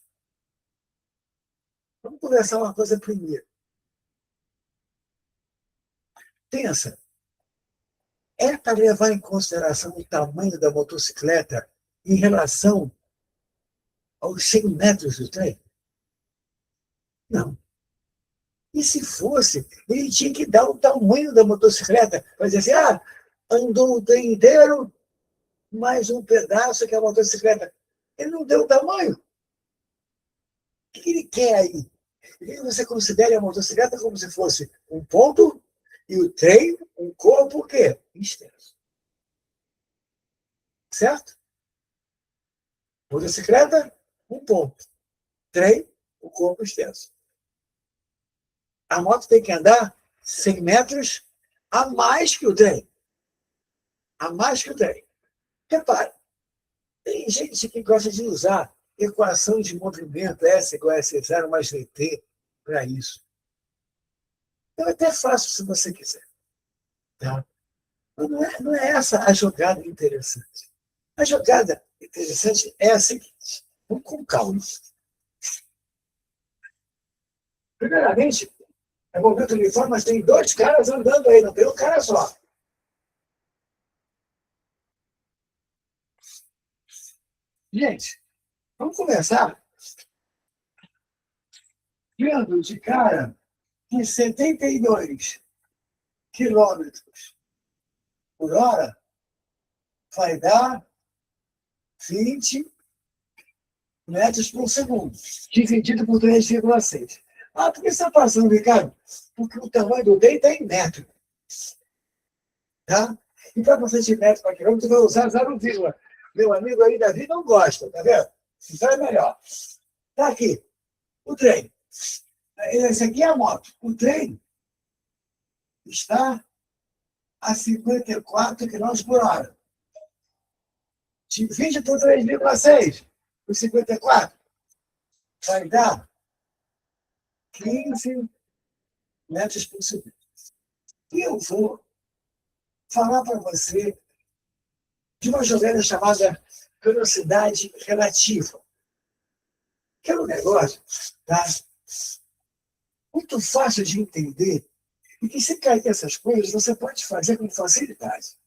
Vamos conversar uma coisa primeiro. Pensa, é para levar em consideração o tamanho da motocicleta em relação aos 100 metros do trem? Não. E se fosse, ele tinha que dar o tamanho da motocicleta, para dizer assim, andou o trem inteiro, mais um pedaço que a motocicleta. Ele não deu o tamanho. O que ele quer aí? Ele quer que você considere a motocicleta como se fosse um ponto e o trem um corpo o quê? Extenso. Certo? Motocicleta, um ponto. Trem, o corpo extenso. A moto tem que andar 100 metros a mais que o trem. A mais que o trem. Repare, tem gente que gosta de usar equação de movimento S igual a S0 mais VT para isso. Eu até faço se você quiser. Tá? Não é essa a jogada interessante. A jogada interessante é a seguinte. Vamos com calma. Primeiramente, é movimento uniforme, mas tem dois caras andando aí, não tem um cara só. Gente, vamos começar vendo de cara que 72 quilômetros por hora vai dar 20 metros por segundo, dividido por 3,6. Por que você está passando, Ricardo? Porque o tamanho do trem está em metro. Tá? E para você de metro para quilômetro, você vai usar 0,1. Meu amigo aí, Davi, não gosta, tá vendo? Então é melhor. Tá aqui, o trem. Esse aqui é a moto. O trem está a 54 km por hora. 20 por 3,6 por 54 vai dar 15 metros por segundo. E eu vou falar para você de uma jogada chamada velocidade relativa. Que é um negócio, tá? Muito fácil de entender e que se cair essas coisas, você pode fazer com facilidade.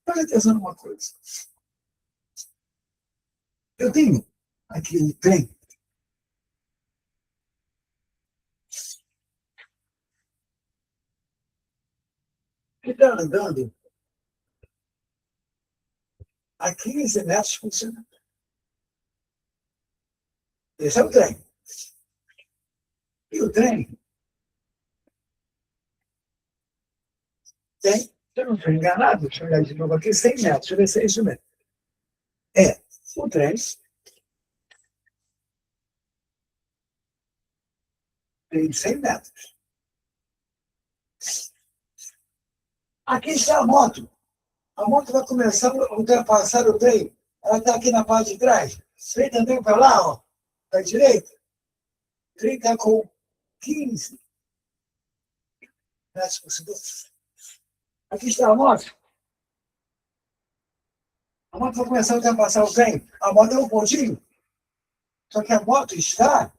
Preste atenção numa coisa. Eu tenho aqui um trem que está andando a 15 metros por segundo. Esse é o trem. E o trem tem, se eu não estou enganado, deixa eu olhar de novo aqui, 100 metros. Deixa eu ver se é isso mesmo. O trem tem 100 metros. Aqui está a moto. A moto vai começar a ultrapassar o trem. Ela está aqui na parte de trás. Vem também para lá, ó. à direita. O trem está com 15 metros por segundo. Aqui está a moto. A moto vai começar a ultrapassar o trem. A moto é um pontinho. Só que a moto está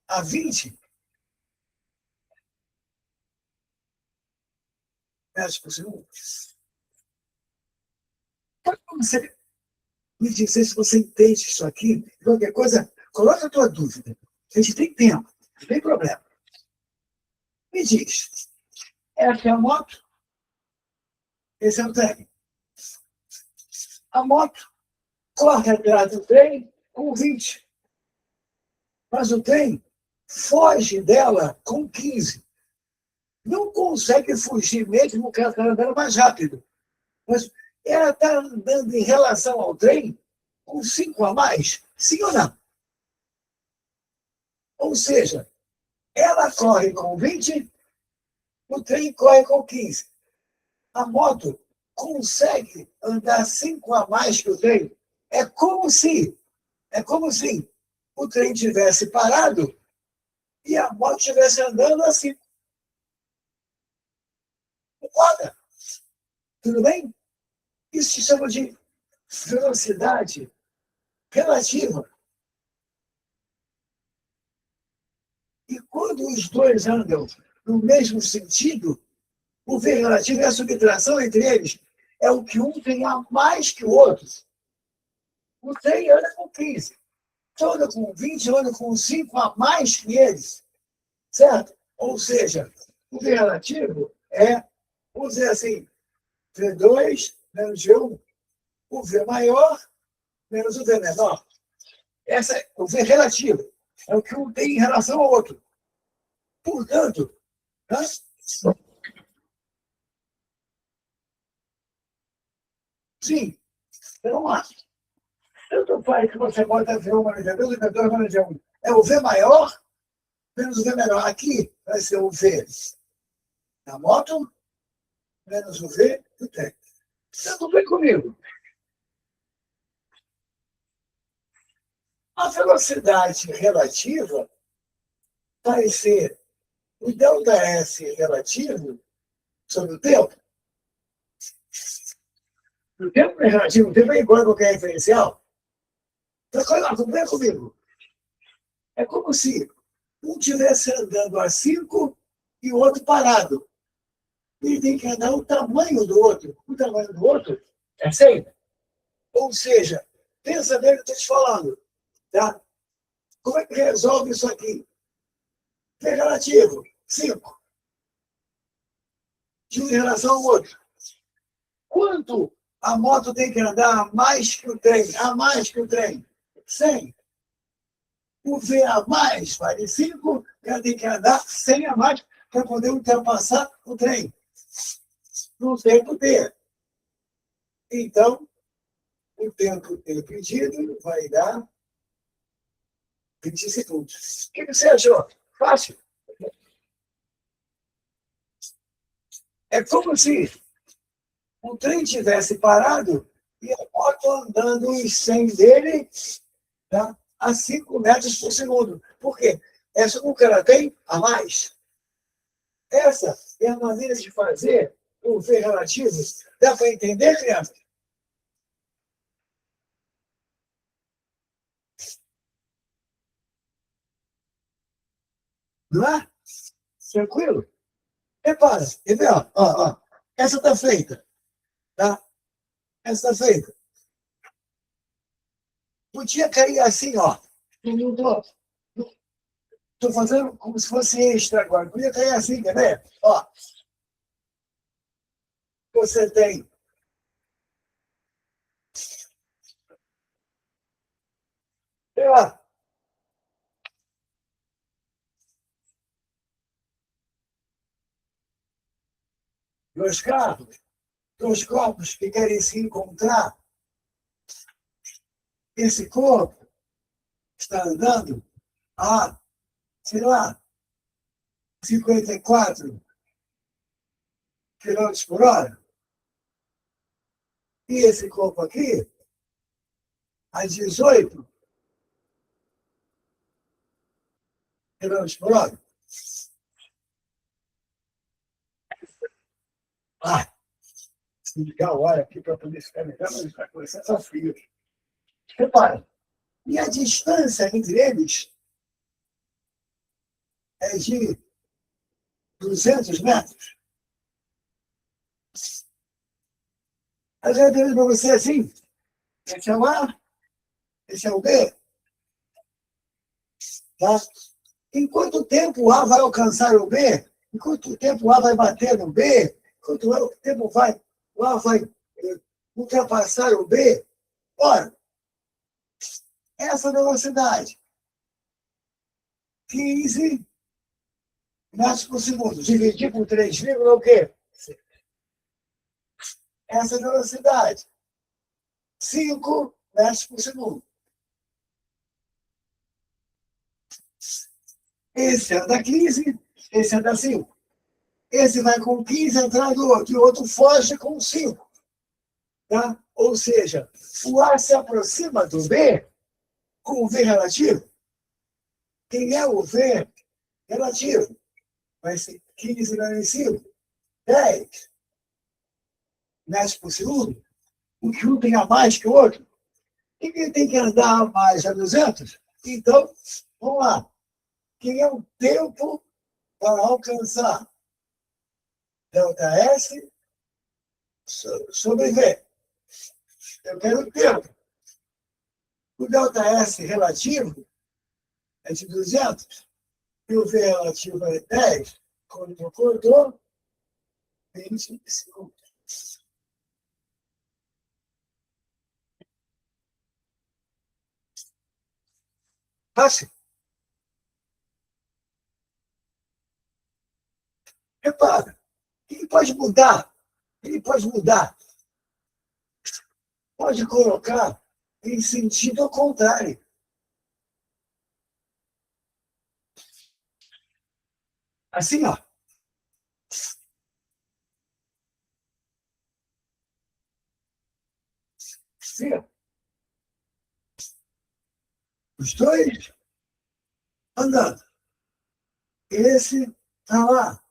a 20 metros por segundo. Pode você me dizer se você entende isso aqui? Qualquer coisa, coloca a tua dúvida. A gente tem tempo, não tem problema. Me diz, essa é a moto? Esse é o trem. A moto corre atrás do trem com 20. Mas o trem foge dela com 15. Não consegue fugir mesmo que ela está andando mais rápido. Mas ela está andando em relação ao trem com 5 a mais, sim ou não? Ou seja, ela corre com 20, o trem corre com 15. A moto consegue andar 5 a mais que o trem. É como se o trem tivesse parado e a moto estivesse andando assim. Concorda? Tudo bem? Isso se chama de velocidade relativa. E quando os dois andam no mesmo sentido, o V relativo é a subtração entre eles. É o que um tem a mais que o outro. O trem anda com 15. Se anda com 20, anda com 5 a mais que eles. Certo? Ou seja, o V relativo é, vamos dizer assim, V2 menos V1. O V maior menos o V menor. Essa é o V relativo. É o que um tem em relação ao outro. Portanto, né? Sim, vamos lá. Tanto faz que você bota V1 menos V2 e V2 menos V1. É o V maior menos o V menor. Aqui vai ser o V da moto menos o V do trem. Então, vem comigo. A velocidade relativa vai ser o ΔS relativo sobre o tempo. O tempo é relativo, o tempo é igual a qualquer referencial. Então, vem comigo. É como se um estivesse andando a 5 e o outro parado. Ele tem que andar o tamanho do outro. O tamanho do outro é 100. Ou seja, pensa bem o que eu estou te falando. Tá? Como é que resolve isso aqui? É relativo, 5. De um em relação ao outro. Quanto a moto tem que andar a mais que o trem? A mais que o trem? 100. O V a mais vale 5, ela tem que andar 100 a mais para poder ultrapassar o trem. No tempo T. Então, o tempo T pedido vai dar 20 segundos. O que você achou? Fácil. É como se o trem tivesse parado e a moto andando os 100 dele, tá, a 5 metros por segundo. Por quê? Essa o cara tem a mais. Essa é a maneira de fazer o V relativo. Dá para entender, criança? Não é? Tranquilo? Repara, quer ver? Ó. Essa está feita. Tá? Essa está feita. Podia cair assim, ó. Estou fazendo como se fosse extra agora. Podia cair assim, quer ver? Ó. Você tem sei lá, dois carros, dois corpos que querem se encontrar. Esse corpo está andando a, sei lá, 54 quilômetros por hora. E esse corpo aqui a 18 quilômetros por hora. Se ligar a hora aqui para poder ficar melhor, mas vai começar a frio. Repara, e a distância entre eles é de 200 metros. Mas eu digo para você assim, esse é o A, esse é o B. Tá? Em quanto tempo o A vai alcançar o B? Em quanto tempo o A vai bater no B? Em quanto tempo o A vai ultrapassar o B? Ora, essa velocidade, 15 metros por segundo, dividir por 3, o quê? Essa velocidade, 5 metros por segundo. Esse anda 15, esse anda 5. Esse vai com 15 atrás do outro, e o outro foge com 5. Tá? Ou seja, o A se aproxima do B com o V relativo. Quem é o V relativo? Vai ser 15 menos 5, 10 metros por segundo. O que um tem a mais que o outro. E quem tem que andar a mais a 200? Então, vamos lá. Quem é o tempo para alcançar ΔS sobre V? Eu quero o tempo. O ΔS relativo é de 200 e o V relativo é 10. Quando concordou, 20 segundos. Fácil. Repara, ele pode mudar. Ele pode mudar. Pode colocar em sentido ao contrário. Assim, ó. Assim, ó. Os dois andando. Esse está lá,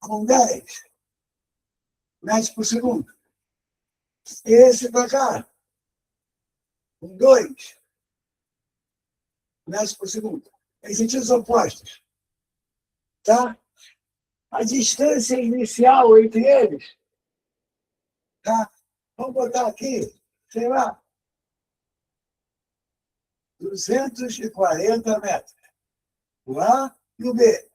com 10 metros por segundo. Esse para cá, com 2 metros por segundo. Em sentidos opostos. Tá? A distância inicial entre eles, tá? Vamos botar aqui, sei lá, 240 metros. O A e o B.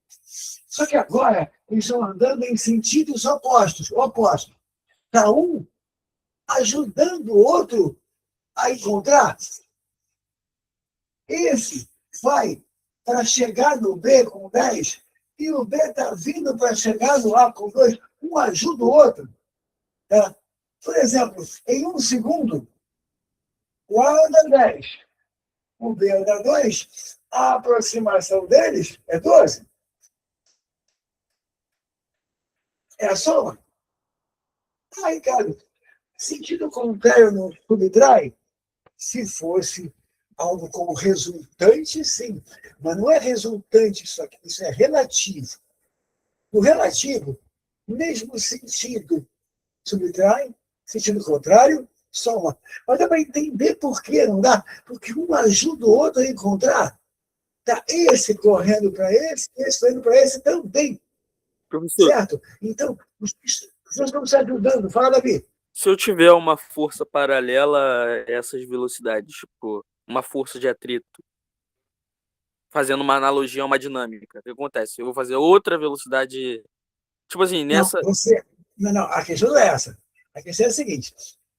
Só que agora eles estão andando em sentidos opostos. Está um ajudando o outro a encontrar. Esse vai para chegar no B com 10 e o B está vindo para chegar no A com 2. Um ajuda o outro. Tá? Por exemplo, em 1 segundo, o A anda 10, o B anda 2, a aproximação deles é 12. É a soma? Ah, Ricardo, sentido contrário não subtrai? Se fosse algo como resultante, sim. Mas não é resultante isso aqui, isso é relativo. No relativo, mesmo sentido subtrai, sentido contrário, soma. Mas dá para entender por que não dá? Porque um ajuda o outro a encontrar. Está esse correndo para esse está indo para esse também. Professor, Certo? Então, os dois estão se ajudando. Fala, Davi. se eu tiver uma força paralela a essas velocidades, tipo, uma força de atrito, fazendo uma analogia a uma dinâmica, o que acontece? Eu vou fazer outra velocidade, tipo assim, Não, nessa... Não, a questão não é essa. A questão é a seguinte: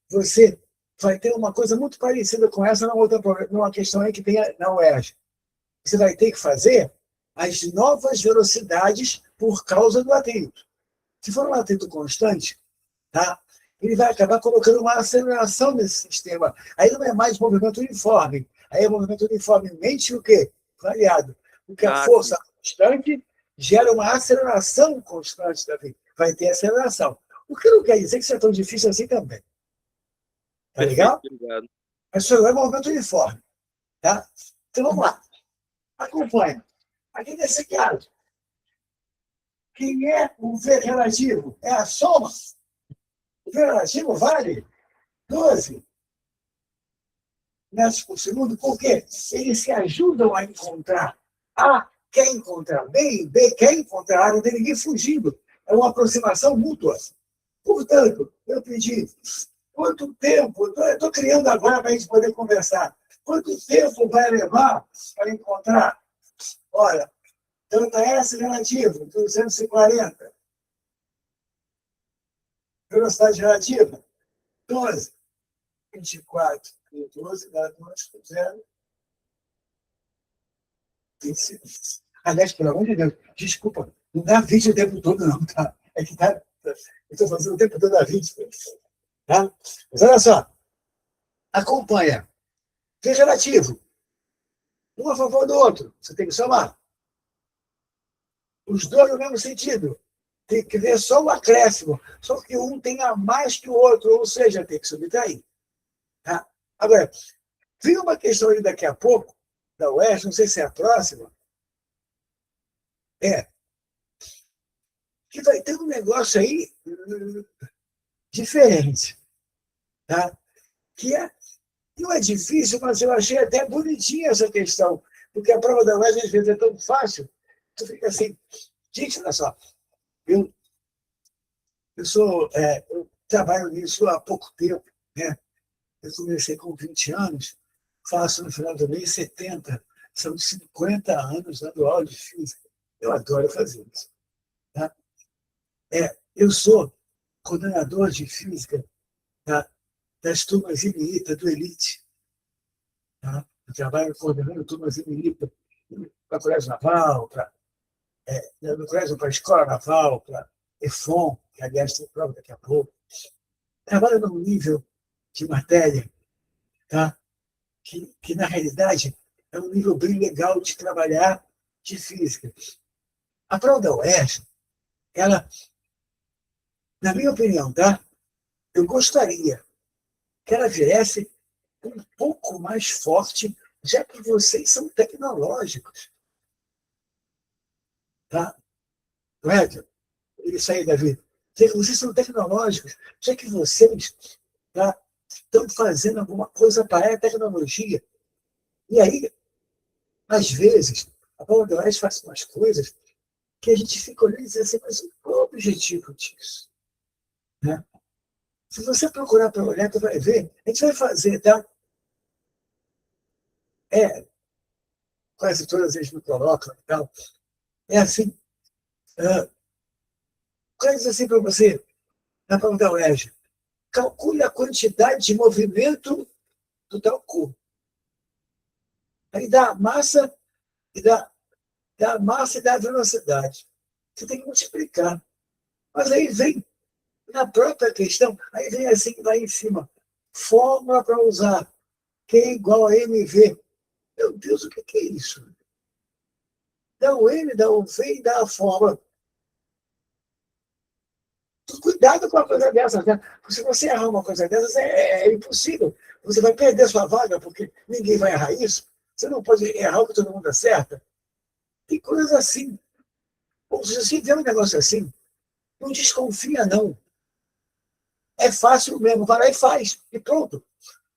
você vai ter uma coisa muito parecida com essa numa questão aí que tem na UERJ. Você vai ter que fazer as novas velocidades por causa do atrito. Se for um atrito constante, tá? Ele vai acabar colocando uma aceleração nesse sistema. Aí não é mais movimento uniforme. Aí é movimento uniformemente o quê? Variado. Porque a força constante gera uma aceleração constante também. Vai ter aceleração. O que não quer dizer que isso é tão difícil assim também. Tá legal? Obrigado. Mas só é movimento uniforme. Tá? Então vamos lá. Acompanha. Aqui nesse caso, quem é o V relativo? É a soma. O V relativo vale 12 metros por segundo, porque eles se ajudam a encontrar. A quer encontrar B e B quer encontrar A, não tem ninguém fugindo. É uma aproximação mútua. Portanto, eu pedi quanto tempo, estou criando agora para a gente poder conversar, quanto tempo vai levar para encontrar? Olha, ΔS relativo, 240. Velocidade relativa, 12. 24 e 12 dá 2 por 0. 25. Aliás, pelo amor de Deus, desculpa, não dá 20 o tempo todo, não, tá? É que tá. Eu estou fazendo o tempo todo a 20. Tá? Mas olha só, acompanha. V relativo. Um a favor do outro. Você tem que somar. Os dois no mesmo sentido. Tem que ver só o acréscimo. Só que um tem a mais que o outro, ou seja, tem que subtrair. Tá? Agora, vem uma questão aí daqui a pouco, da UERJ, não sei se é a próxima, que vai ter um negócio aí diferente. Tá? Que não é difícil, mas eu achei até bonitinha essa questão, porque a prova da UERJ às vezes é tão fácil, tu fica assim, gente, olha só, eu trabalho nisso há pouco tempo, né? Eu comecei com 20 anos, faço no final do mês 70, são 50 anos dando aula de física. Eu adoro fazer isso. Tá? Eu sou coordenador de física, tá? Das turmas IMITA, do Elite. Tá? Eu trabalho coordenando turmas IMITA para Colégio Naval, no Colégio para a Escola Naval, para EFON, que aliás tem prova daqui a pouco. Trabalho num nível de matéria, tá? Que na realidade é um nível bem legal de trabalhar de física. A prova da UERJ, ela, na minha opinião, tá? Eu gostaria que ela viesse um pouco mais forte, já que vocês são tecnológicos. Tá? Correto? Isso aí, Davi. Já que vocês são tecnológicos, já que vocês estão fazendo alguma coisa para a tecnologia. E aí, às vezes, a Paula de Oeste faz umas coisas que a gente fica olhando e diz assim, mas qual é o objetivo disso? Né? Se você procurar para olhar, você vai ver. A gente vai fazer, tá? Quase todas eles me colocam e tal. É assim. Coisa assim para você, na Paula da Oeste. Calcule a quantidade de movimento do tal corpo. Aí dá a massa e dá a massa e dá a velocidade. Você tem que multiplicar. Mas aí vem, na própria questão, aí vem assim, lá em cima, fórmula para usar, Q igual a mv. Meu Deus, o que é isso? Dá o M, dá o V e dá a fórmula. Cuidado com uma coisa dessas, né? Porque se você errar uma coisa dessas, é impossível. Você vai perder sua vaga, porque ninguém vai errar isso. Você não pode errar o que todo mundo acerta. Tem coisas assim. Ou se você vê um negócio assim, não desconfia, não. É fácil mesmo, vai lá e faz. E pronto.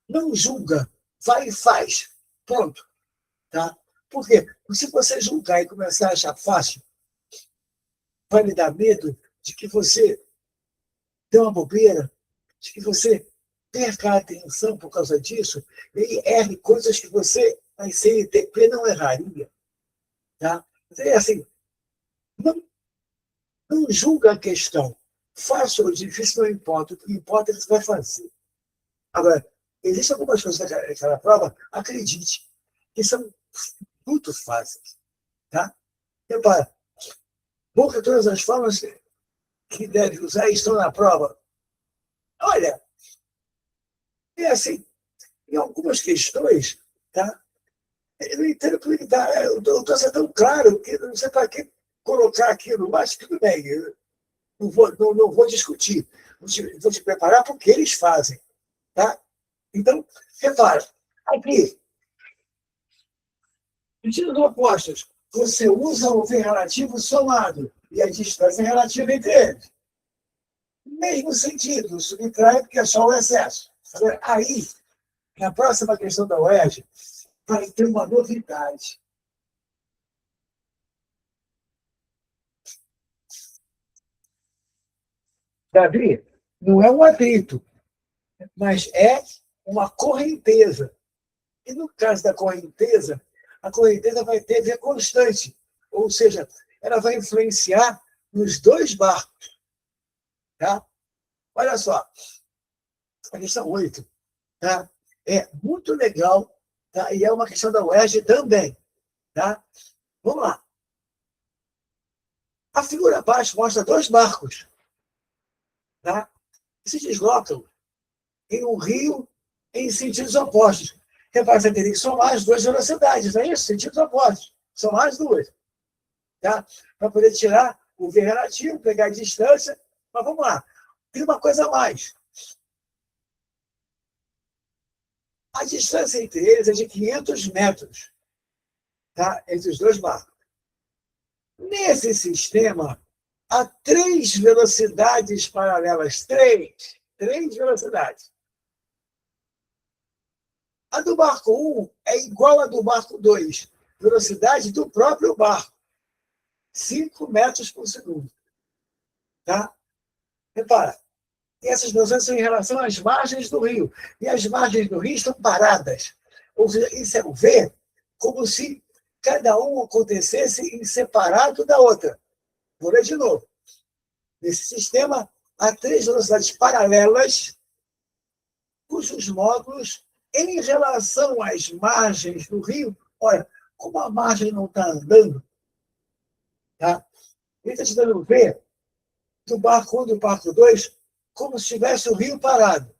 Não julga, vai e faz. Pronto. Tá? Por quê? Porque se você julgar e começar a achar fácil, vai lhe dar medo de que você dê uma bobeira, de que você perca a atenção por causa disso e erre coisas que você, na CNTP, não erraria. Tá? Então, é assim, não julga a questão. Fácil ou difícil não importa. O que importa é que você vai fazer. Agora, existem algumas coisas naquela prova, acredite, que são muito fáceis. Tá? Repara, porque todas as formas que deve usar estão na prova. Olha, é assim, em algumas questões, tá? Eu não entendo porque eu estou sendo tão claro que não sei para que colocar aquilo, mas tudo bem, eu não vou discutir. Vou te preparar porque eles fazem. Tá? Então, repare, aqui, sentidos opostos, você usa o V relativo somado e a distância relativa entre eles. Mesmo sentido, subtrai porque é só o excesso. Aí, na próxima questão da UERJ, vai ter uma novidade. Davi, não é um atrito, mas é uma correnteza. E no caso da correnteza, a correnteza vai ter V constante, ou seja, ela vai influenciar nos dois barcos. Tá? Olha só, a questão 8. Tá? É muito legal, tá? E é uma questão da UERJ também. Tá? Vamos lá. A figura abaixo mostra dois barcos, tá? Que se deslocam em um rio em sentidos opostos. Repara, você teria que somar as duas velocidades, não é isso? Sentidos opostos. Somar as duas. Tá? Para poder tirar o V relativo, pegar a distância. Mas vamos lá. Tem uma coisa a mais. A distância entre eles é de 500 metros, tá? Entre os dois barcos. Nesse sistema, há 3 velocidades paralelas. 3 velocidades. A do barco 1 é igual à do barco 2. Velocidade do próprio barco. 5 metros por segundo. Tá? Repara, essas velocidades são em relação às margens do rio. E as margens do rio estão paradas. Ou seja, isso é o V, como se cada um acontecesse em separado da outra. Vou ler de novo. Nesse sistema, há 3 velocidades paralelas, cujos módulos, em relação às margens do rio, olha, como a margem não está andando, tá? Ele está te dando V do barco 1 e do barco 2, como se tivesse o rio parado.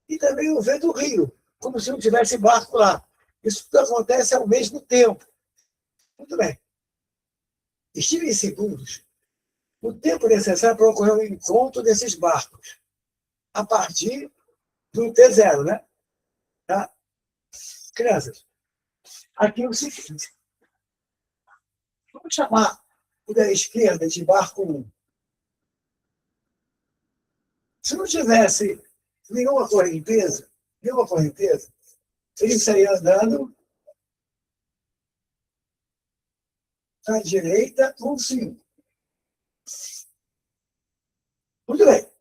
E também o V do rio, como se não tivesse barco lá. Isso tudo acontece ao mesmo tempo. Muito bem. Estima em segundos o tempo necessário para ocorrer o encontro desses barcos, a partir do T0, né? Tá? Crianças, aqui é o seguinte. Vamos chamar o da esquerda de barco 1. Se não tivesse nenhuma correnteza, ele estaria andando à direita com 5. Muito bem.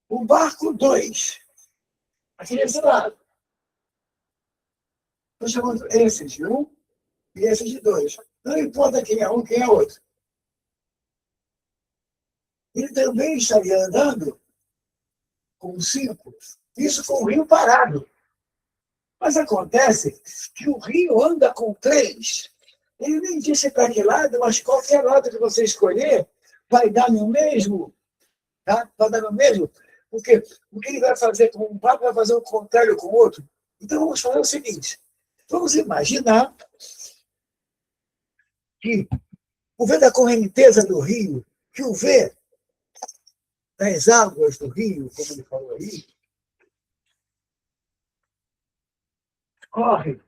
O barco 2, aqui desse lado. Estou chamando esses de 1 e esses de 2. Não importa quem é um, quem é outro. Ele também estaria andando com 5. Isso com o rio parado. Mas acontece que o rio anda com 3. Ele nem disse para que lado, mas qualquer lado que você escolher vai dar no mesmo. Tá? Vai dar no mesmo. Porque o que ele vai fazer com um barco vai fazer o contrário com o outro. Então vamos fazer o seguinte. Vamos imaginar que o V da correnteza do rio, que o V das águas do rio, como ele falou aí, corre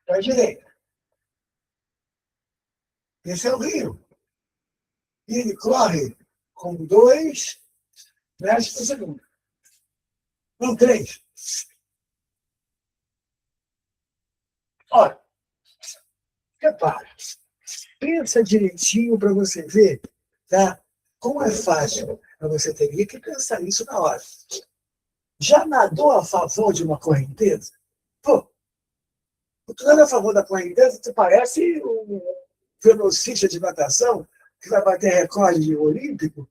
para a direita. Esse é o rio. E ele corre com 2 metros por segundo. Não, 3. Olha, repara. Pensa direitinho para você ver, tá? Como é fácil. Mas você teria que pensar isso na hora. Já nadou a favor de uma correnteza? Pô, tu nada a favor da correnteza, tu parece um velocista de natação que vai bater recorde olímpico,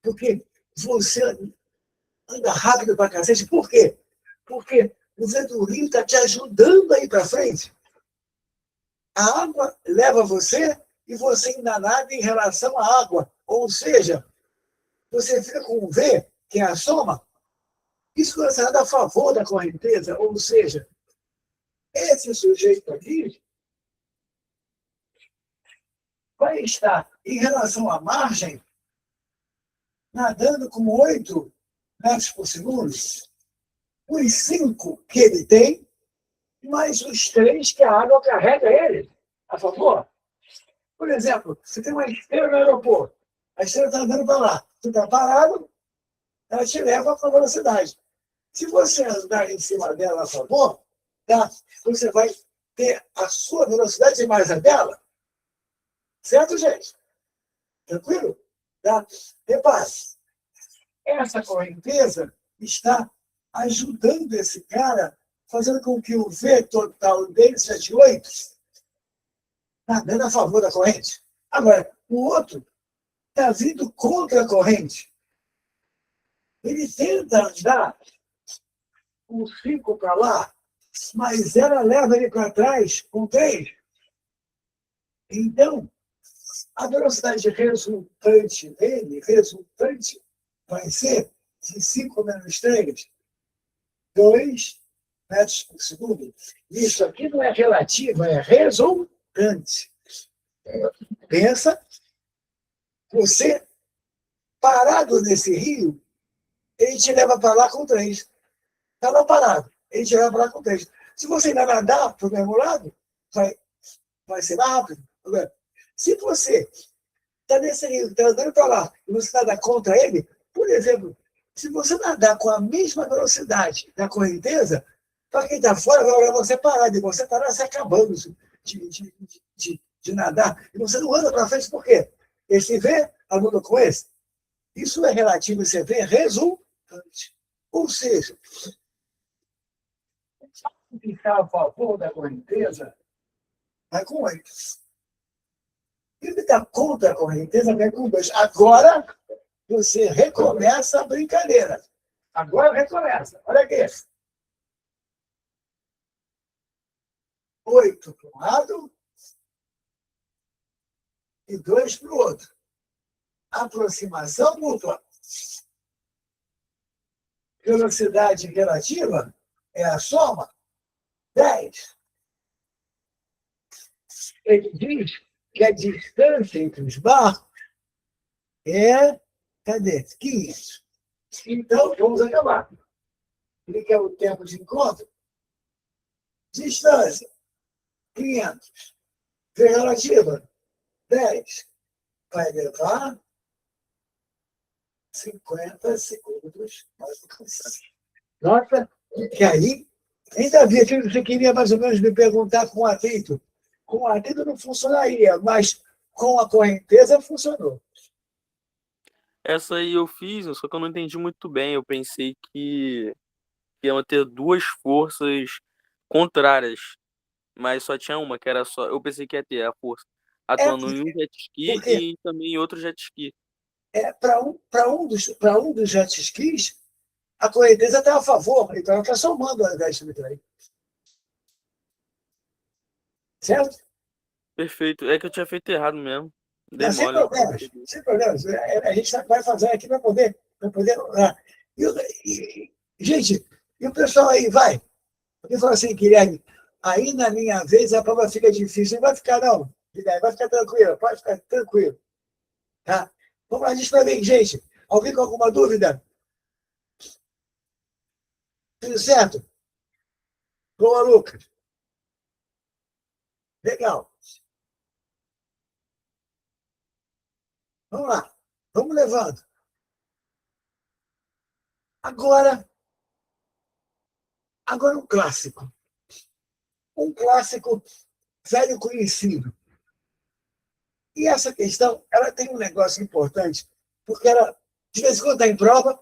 porque você anda rápido pra cacete. Por quê? Porque o vento do rio está te ajudando a ir para frente. A água leva você e você ainda nada em relação à água. Ou seja, você fica com o V, que é a soma, isso você nada a favor da correnteza. Ou seja, esse sujeito aqui vai estar, em relação à margem, nadando com 8 metros por segundo. os 5 que ele tem, mais os 3 que a água carrega ele, a favor. Por exemplo, você tem uma esteira no aeroporto, a esteira está andando para lá, você está parado, ela te leva para a velocidade. Se você andar em cima dela a favor, tá? Você vai ter a sua velocidade mais a dela. Certo, gente? Tranquilo? Tá? Repare, essa correnteza está ajudando esse cara, fazendo com que o V total dele seja de 8, nadando a favor da corrente. Agora, o outro está vindo contra a corrente. Ele tenta andar com 5 para lá, mas ela leva ele para trás com 3. Então, a velocidade resultante dele, vai ser de 5 menos 3, 2 metros por segundo. Isso aqui não é relativo, é resultante. Pensa, você parado nesse rio, ele te leva para lá com 3. Está lá parado, ele te leva para lá com 3. Se você ainda nadar para o mesmo lado, vai ser mais rápido. Se você está nesse rio, está andando para lá, e você nada contra ele, por exemplo, se você nadar com a mesma velocidade da correnteza, para quem está fora, vai olhar você parado, e você estará se acabando de nadar, e você não anda para frente, por quê? Esse V aluno com esse. Isso é relativo, esse V resultante. Ou seja, que está a favor da correnteza, vai com 8. Ele está contra a correnteza, vai com 2. Agora, você recomeça a brincadeira. Agora recomeça. Olha aqui. 8 para um lado e 2 para o outro. Aproximação mútua. Velocidade relativa é a soma. 10. Ele diz que a distância entre os barcos é, cadê? 500. Então, vamos acabar. Ele quer o tempo de encontro. Distância, 500. V relativa, 10. Vai levar 50 segundos mais do que nota que aí, ainda havia aquilo que você queria mais ou menos me perguntar com o atrito. Com o atrito não funcionaria, mas com a correnteza funcionou. Essa aí eu fiz, só que eu não entendi muito bem. Eu pensei que iam ter 2 forças contrárias, mas só tinha uma, que era só. Eu pensei que ia ter a força É, atuando em um jet ski porque e também em outro jet ski. para um dos jet skis, a correnteza está a favor, então ela está somando ao invés de subtrair. Certo? Perfeito. É que eu tinha feito errado mesmo. Dei Não, sem mole. problemas, sem problemas. A gente vai fazer aqui para poder. Gente, e o pessoal aí vai? Porque fala assim, Guilherme, aí na minha vez a prova fica difícil. Não vai ficar, não, Guilherme, vai ficar tranquilo, pode ficar tranquilo. Tá? Vamos lá, diz para mim, gente. Alguém com alguma dúvida? Tudo certo? Boa, Lucas. Legal. Vamos lá. Vamos levando. Agora um clássico. Um clássico velho conhecido. E essa questão, ela tem um negócio importante, porque ela, de vez em quando, está em prova,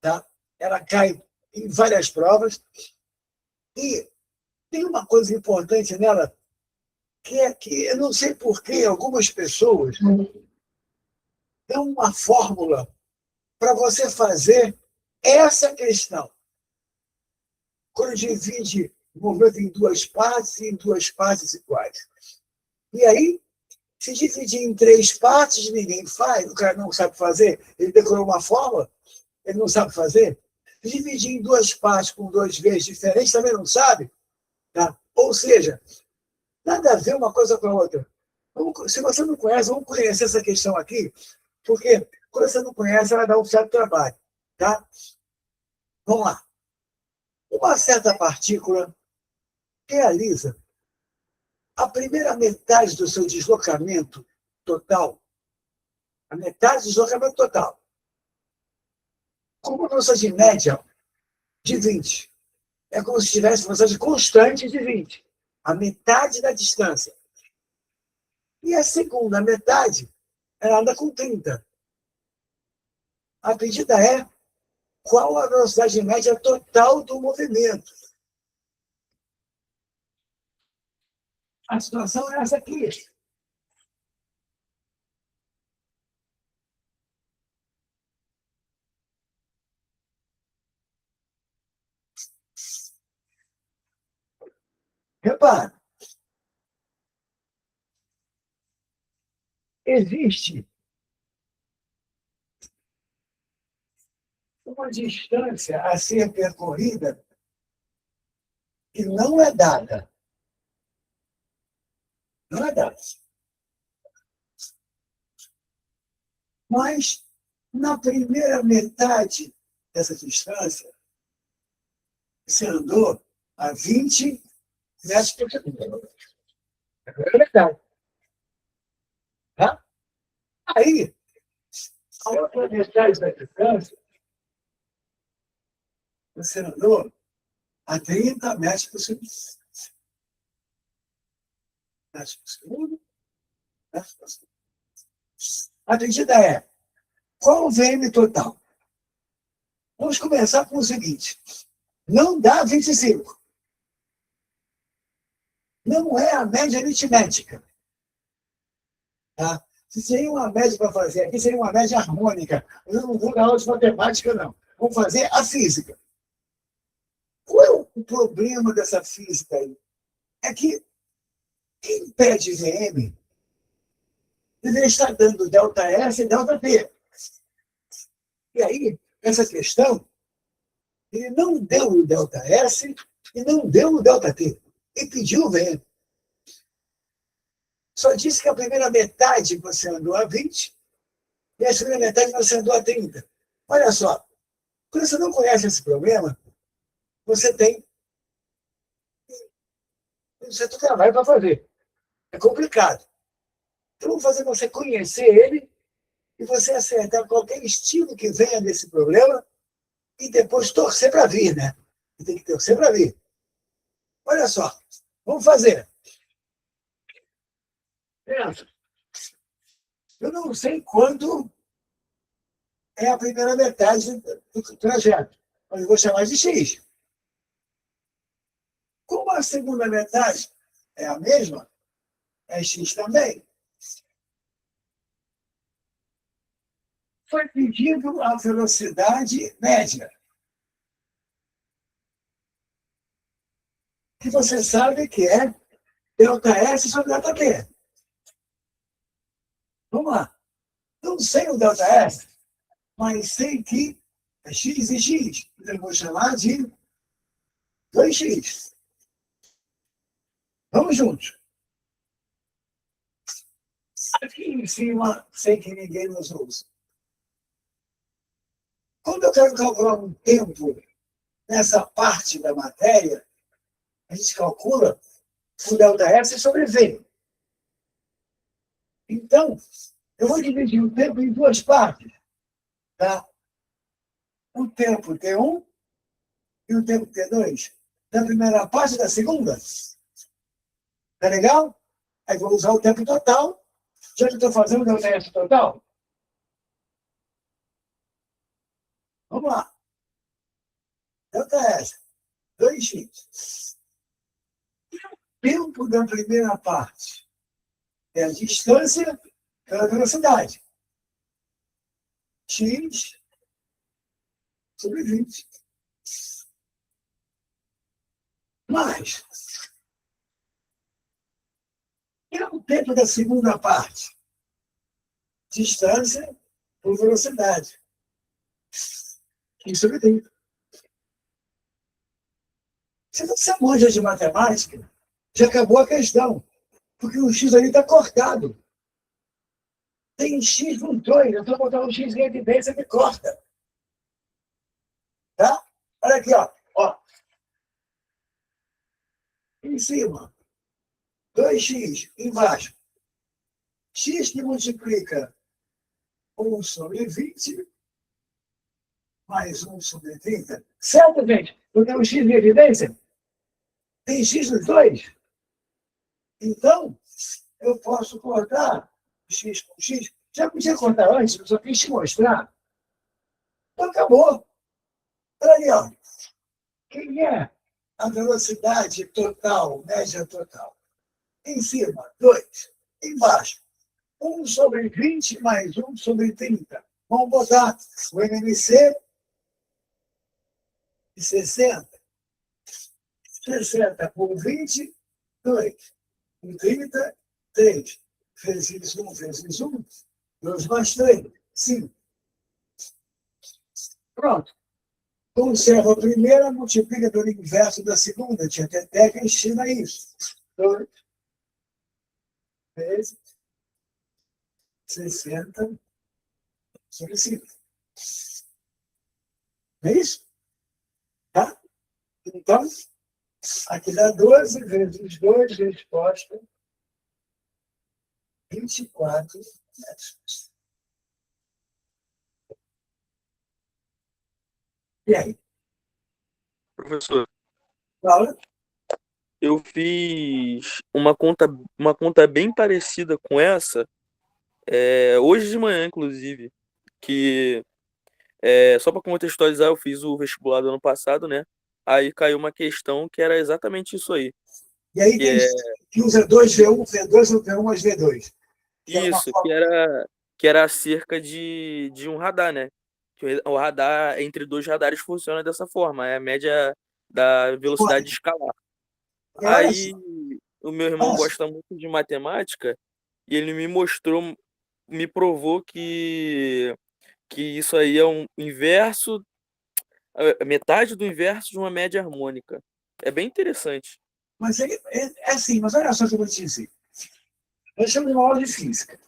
tá? Ela cai em várias provas, e tem uma coisa importante nela, que é que, eu não sei por que algumas pessoas dão uma fórmula para você fazer essa questão. Quando divide o movimento em 2 partes e em 2 partes iguais. E aí, se dividir em 3 partes, ninguém faz, o cara não sabe fazer, ele decorou uma fórmula, ele não sabe fazer. Se dividir em 2 partes com 2 vezes diferentes, também não sabe. Tá? Ou seja, nada a ver uma coisa com a outra. Se você não conhece, vamos conhecer essa questão aqui, porque quando você não conhece, ela dá um certo trabalho. Tá? Vamos lá. Uma certa partícula realiza a primeira metade do seu deslocamento total, a metade do deslocamento total, com uma velocidade média de 20. É como se tivesse uma velocidade constante de 20, a metade da distância. E a segunda metade, ela anda com 30. A pedida é qual a velocidade média total do movimento. A situação é essa aqui. Repara, existe uma distância a ser percorrida que não é dada. Não é dada. Mas, na primeira metade dessa distância, você andou a 20 metros por segundo. É verdade. Tá? Aí, a outra metade da distância, você andou a 30 metros por segundo. Metros por segundo. Metros por segundo. A medida é, qual o VM total? Vamos começar com o seguinte. Não dá 25. Não é a média aritmética. Tá? Se seria uma média para fazer aqui, seria uma média harmônica. Eu não vou dar aula de matemática, não. Vamos fazer a física. Qual é o problema dessa física aí? É que quem pede VM deveria estar dando ΔS e ΔT. E aí, essa questão, ele não deu o ΔS e não deu o ΔT. E pediu o VM. Só disse que a primeira metade você andou a 20 e a segunda metade você andou a 30. Olha só, quando você não conhece esse problema, você tem um certo trabalho para fazer. É complicado. Então, vamos fazer você conhecer ele e você acertar qualquer estilo que venha desse problema e depois torcer para vir, né? Tem que torcer para vir. Olha só, vamos fazer. Pensa. Eu não sei quando é a primeira metade do trajeto, mas eu vou chamar de X. Como a segunda metade é a mesma, é X também. Foi pedido a velocidade média. Que você sabe que é ΔS sobre ΔT. Vamos lá. Não sei o ΔS, mas sei que é X e X. Eu vou chamar de 2X. Vamos juntos. Aqui em cima, sem que ninguém nos ouça. Quando eu quero calcular um tempo nessa parte da matéria, a gente calcula o ΔS sobre V. Então, eu vou dividir o tempo em duas partes. Tá? O tempo T1 e o tempo T2. Da primeira parte e da segunda. Tá legal? Aí vou usar o tempo total. Já que eu estou fazendo o ΔS total. Vamos lá. ΔS. 2x. O tempo da primeira parte é a distância pela velocidade. X sobre 20. Mas, e o tempo da segunda parte? Distância por velocidade. X sobre 30. Se você manja de matemática, já acabou a questão. Porque o X ali está cortado. Tem X com 2, eu estou botando um X de evidência que corta. Tá? Olha aqui, ó. Em cima, 2x. Embaixo, x que multiplica 1 sobre 20 mais 1 sobre 30. Certo, gente? Eu tenho x em evidência? Tem x nos dois? Então, eu posso cortar x com x. Já podia cortar antes, eu só quis te mostrar. Então, acabou. Olha ali, ó. Quem é a velocidade total, média total? Em cima, 2. Embaixo, 1 sobre 20 mais 1 sobre 30. Vamos botar o MMC de 60. 60 por 20, 2. Por 30, 3. Vezes 1, vezes 1. 2 mais 3, 5. Pronto. Conserva a primeira, multiplica pelo inverso da segunda. Tinha até que ensina isso. 2 vezes 60 sobre 5. É isso? Tá? Então, aqui dá 12 vezes 2, resposta 24 metros. E aí? Professor, Fala? eu fiz uma conta bem parecida com essa, hoje de manhã, inclusive, que só para contextualizar, eu fiz o vestibular do ano passado, né? Aí caiu uma questão que era exatamente isso aí. E aí Que tem é que usa 2V1, V2 ou V1 mais V2. Que é uma isso, forma. que era acerca de um radar, né? Que o radar, entre dois radares, funciona dessa forma, é a média da velocidade escalar. E olha Aí só, o meu irmão olha só. gosta muito de matemática e ele me mostrou, me provou que isso aí é um inverso, metade do inverso de uma média harmônica. É bem interessante. Mas é assim, mas olha só o que eu vou te dizer. Nós estamos numa aula de física.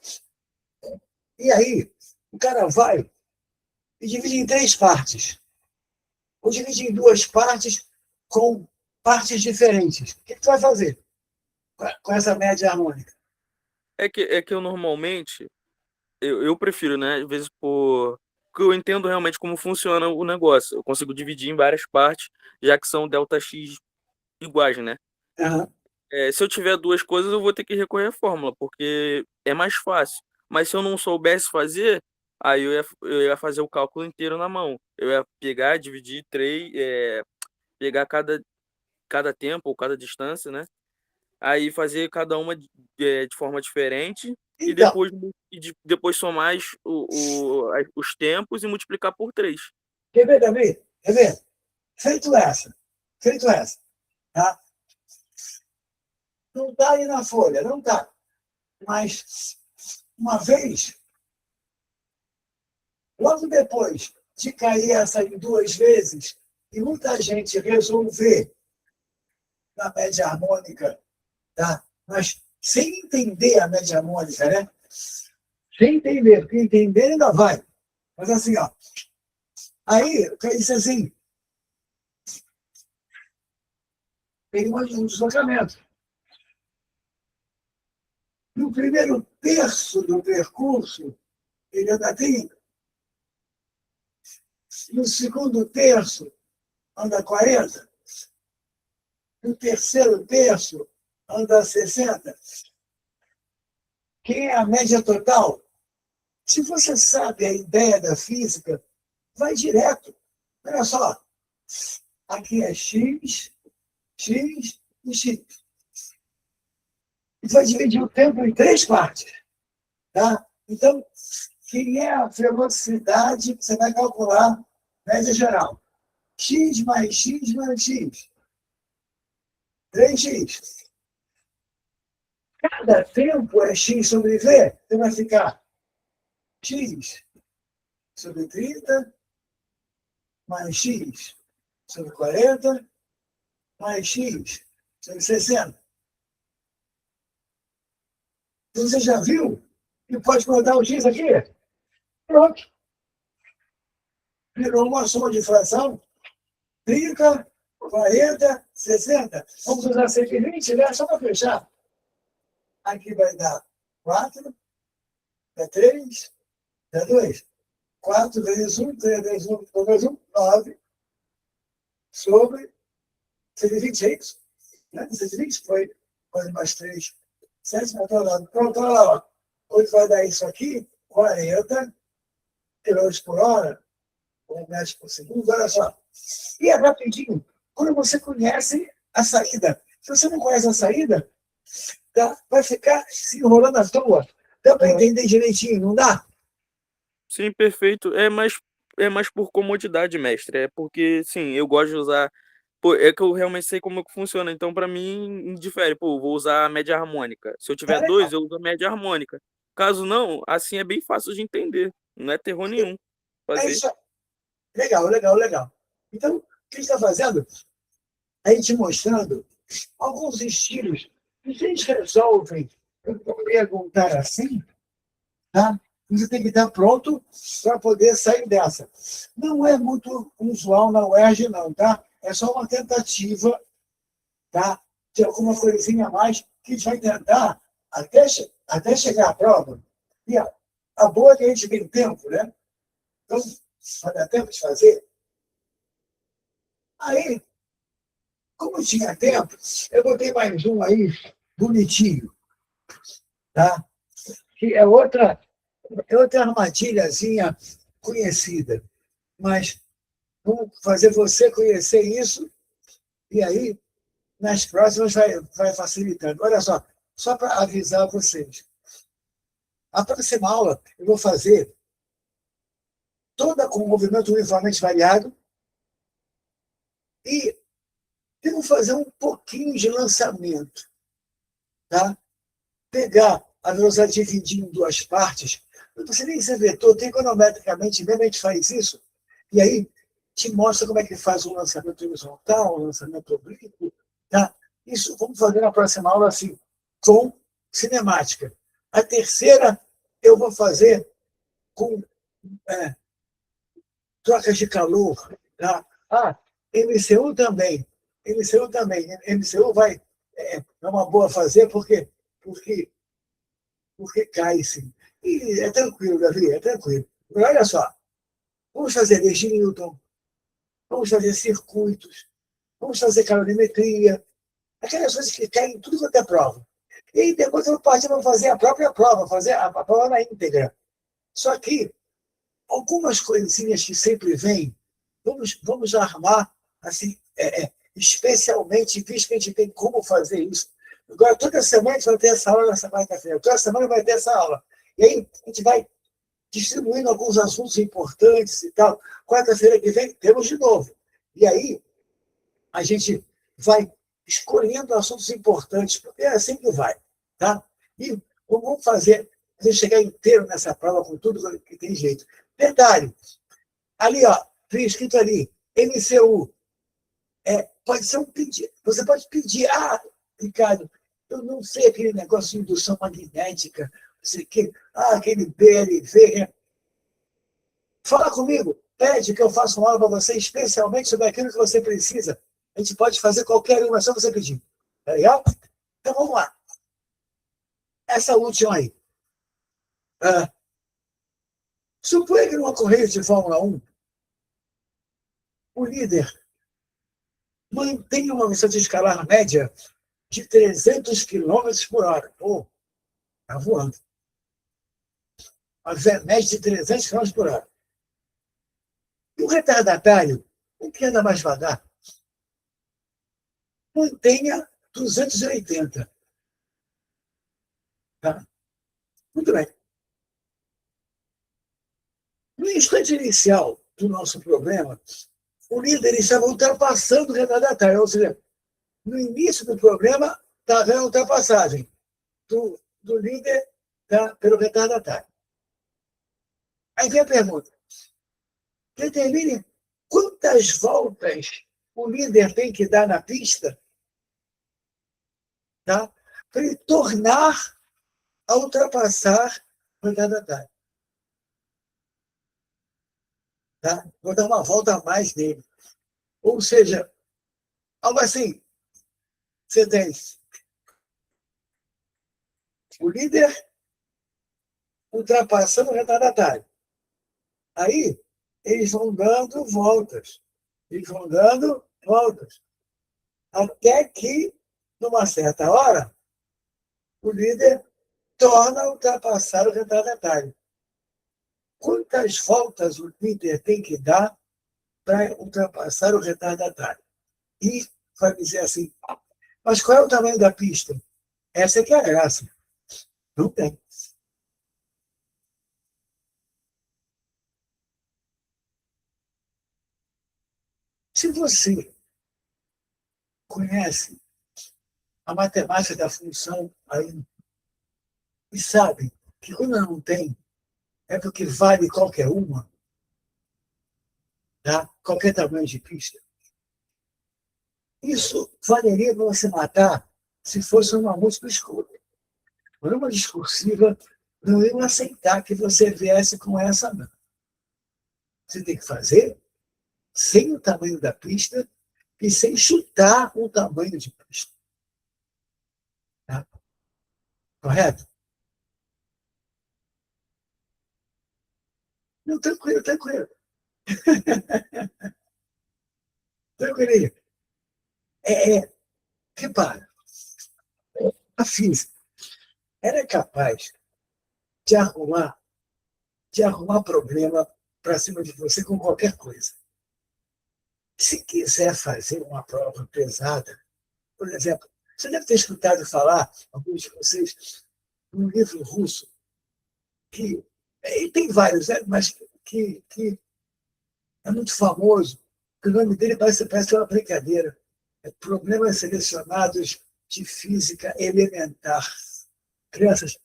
E aí, o cara vai e divide em 3 partes. Ou divide em 2 partes com partes diferentes. O que tu vai fazer com essa média harmônica? É que eu normalmente, eu prefiro, né? Às vezes porque eu entendo realmente como funciona o negócio. Eu consigo dividir em várias partes, já que são delta x iguais, né? Aham. Se eu tiver duas coisas, eu vou ter que recorrer à fórmula, porque é mais fácil. Mas se eu não soubesse fazer, aí eu ia fazer o cálculo inteiro na mão. Eu ia pegar, dividir três, pegar cada tempo ou cada distância, né? Aí fazer cada uma de forma diferente e Então, depois somar os tempos e multiplicar por 3. quer ver, Davi? Quer ver? Feito essa, tá? Não está aí na folha, não está. Mas, uma vez, logo depois de cair essa em 2 vezes, e muita gente resolver na média harmônica, tá? Mas sem entender a média harmônica, né? Sem entender, porque entender ainda vai. Mas assim, ó. Aí, isso assim, tem um deslocamento. No primeiro terço do percurso, ele anda 30. No segundo terço, anda 40. No terceiro terço, anda 60. Quem é a média total? Se você sabe a ideia da física, vai direto. Olha só, aqui é x, x e x. E vai dividir o tempo em 3 partes. Tá? Então, quem é a velocidade que você vai calcular, média geral? X mais x mais x. 3x. Cada tempo é x sobre v. Então vai ficar x sobre 30 mais x sobre 40 mais x sobre 60. Então, você já viu que pode botar o x aqui? Pronto. Virou uma soma de fração 30, 40, 60. Vamos usar 120, né? Só para fechar. Aqui vai dar 4, é 3, é 2. 4 vezes 1, 3 vezes 1, 2 vezes 1, 9, sobre 120, é isso? Né? 120 foi mais 3, 7, pronto, olha lá. Hoje vai dar isso aqui, 40 km por hora, 1 metro por segundo, olha só. E é rapidinho, quando você conhece a saída. Se você não conhece a saída, tá? Vai ficar se enrolando à toa. Dá para entender direitinho, não dá? Sim, perfeito. É mais por comodidade, mestre. É porque, sim, eu gosto de usar. Pô, é que eu realmente sei como é que funciona. Então, pra mim, indifere. Pô, vou usar a média harmônica. Se eu É tiver dois, legal. eu uso a média harmônica. Caso não, assim é bem fácil de entender. Não é terror nenhum É fazer. isso. Legal, legal, legal. Então, o que a gente está fazendo? A gente mostrando alguns estilos que vocês resolvem perguntar assim, tá? Você tem que estar pronto para poder sair dessa. Não é muito usual na UERJ, não, tá? É só uma tentativa, tá? De alguma coisinha a mais que a gente vai tentar até chegar à prova. E a boa é que a gente tem tempo, né? Então, vai dar tempo de fazer. Aí, como tinha tempo, eu botei mais um aí, bonitinho, tá? Que é outra armadilhazinha conhecida. Mas vamos fazer você conhecer isso, e aí, nas próximas, vai facilitando. Olha só para avisar vocês. A próxima aula eu vou fazer toda com movimento uniformemente variado e eu vou fazer um pouquinho de lançamento, tá? Pegar a velocidade dividir em duas partes, não precisa nem ser vetor, trigonometricamente mesmo a gente faz isso, e aí te mostra como é que faz um lançamento horizontal, um lançamento oblíquo, tá? Isso vamos fazer na próxima aula assim, com cinemática. A terceira eu vou fazer com trocas de calor, tá? MCU também. MCU também. MCU é uma boa fazer porque cai, sim. E é tranquilo, Davi, é tranquilo. Mas olha só, vamos fazer energia Newton, vamos fazer circuitos, vamos fazer calorimetria, aquelas coisas que caem em tudo quanto é prova. E aí depois eu partir para fazer a própria prova, fazer a prova na íntegra. Só que algumas coisinhas que sempre vêm, vamos armar, assim, especialmente, visto que a gente tem como fazer isso. Agora, toda semana a gente vai ter essa aula nessa quarta-feira, toda semana vai ter essa aula. E aí a gente vai distribuindo alguns assuntos importantes e tal. Quarta-feira que vem, temos de novo. E aí a gente vai escolhendo assuntos importantes, porque é assim que vai. Tá? E vamos fazer, a gente chegar inteiro nessa prova com tudo que tem jeito. Detalhe, ali, ó, tem escrito ali, MCU. Pode ser um pedido. Você pode pedir, Ricardo, eu não sei aquele negócio de indução magnética, não sei o quê, aquele BLV. Fala comigo, pede que eu faça uma aula para você, especialmente sobre aquilo que você precisa. A gente pode fazer qualquer uma, é só você pedir. Tá legal? Então vamos lá. Essa última aí. Suponha que numa corrida de Fórmula 1, o líder mantenha uma velocidade de escalar média de 300 quilômetros por hora. Pô, está voando. Uma média de 300 quilômetros por hora. E o retardatário, o que anda mais devagar, mantenha 280. Tá? Muito bem. No instante inicial do nosso problema, o líder estava ultrapassando o retardatário. Ou seja, no início do problema, está havendo ultrapassagem do líder pelo retardatário. Aí vem a pergunta. Determine quantas voltas o líder tem que dar na pista, tá? Para ele tornar a ultrapassar o retardatário. Tá? Vou dar uma volta a mais nele. Ou seja, algo assim, você tem o líder ultrapassando o retardatário. Aí, eles vão dando voltas. Eles vão dando voltas. Até que, numa certa hora, o líder torna a ultrapassar o retardatário. Quantas voltas o líder tem que dar para ultrapassar o retardatário? E vai dizer assim, mas qual é o tamanho da pista? Essa é que é a graça. Não tem. Se você conhece a matemática da função aí e sabe que quando não tem, é porque vale qualquer uma, tá? Qualquer tamanho de pista. Isso valeria para você matar se fosse uma múltipla escolha. Uma discursiva não iam aceitar que você viesse com essa, não. Você tem que fazer sem o tamanho da pista e sem chutar o tamanho de pista. Tá? Correto? Não, tranquilo, tranquilo. Tranquilinho. Repara, a física era capaz de arrumar, problema para cima de você com qualquer coisa. Se quiser fazer uma prova pesada, por exemplo, você deve ter escutado falar, alguns de vocês, um livro russo, que e tem vários, né, mas que é muito famoso, que o nome dele parece uma brincadeira. É Problemas Selecionados de Física Elementar. Crianças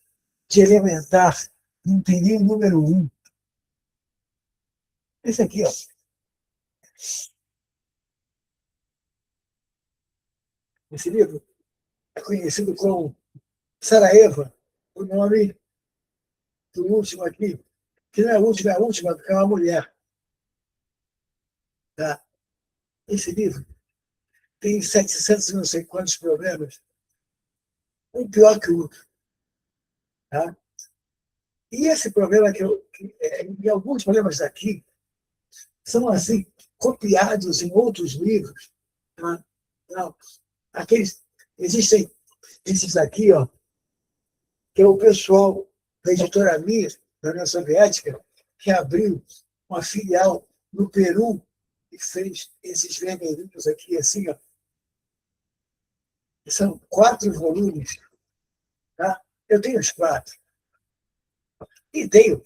de elementar, não tem nem o número 1. Esse aqui, ó. Esse livro é conhecido como Sarajevo, o nome do último aqui, que não é a última, é uma mulher. Tá? Esse livro tem 700 e não sei quantos problemas, um pior que o outro. Tá? E esse problema e alguns problemas daqui são assim, copiados em outros livros. Tá? Não, existem esses aqui, ó, que é o pessoal da editora Mir, da União Soviética, que abriu uma filial no Peru e fez esses vermelhinhos aqui, assim, ó. São 4 volumes. Tá? Eu tenho os 4. E tenho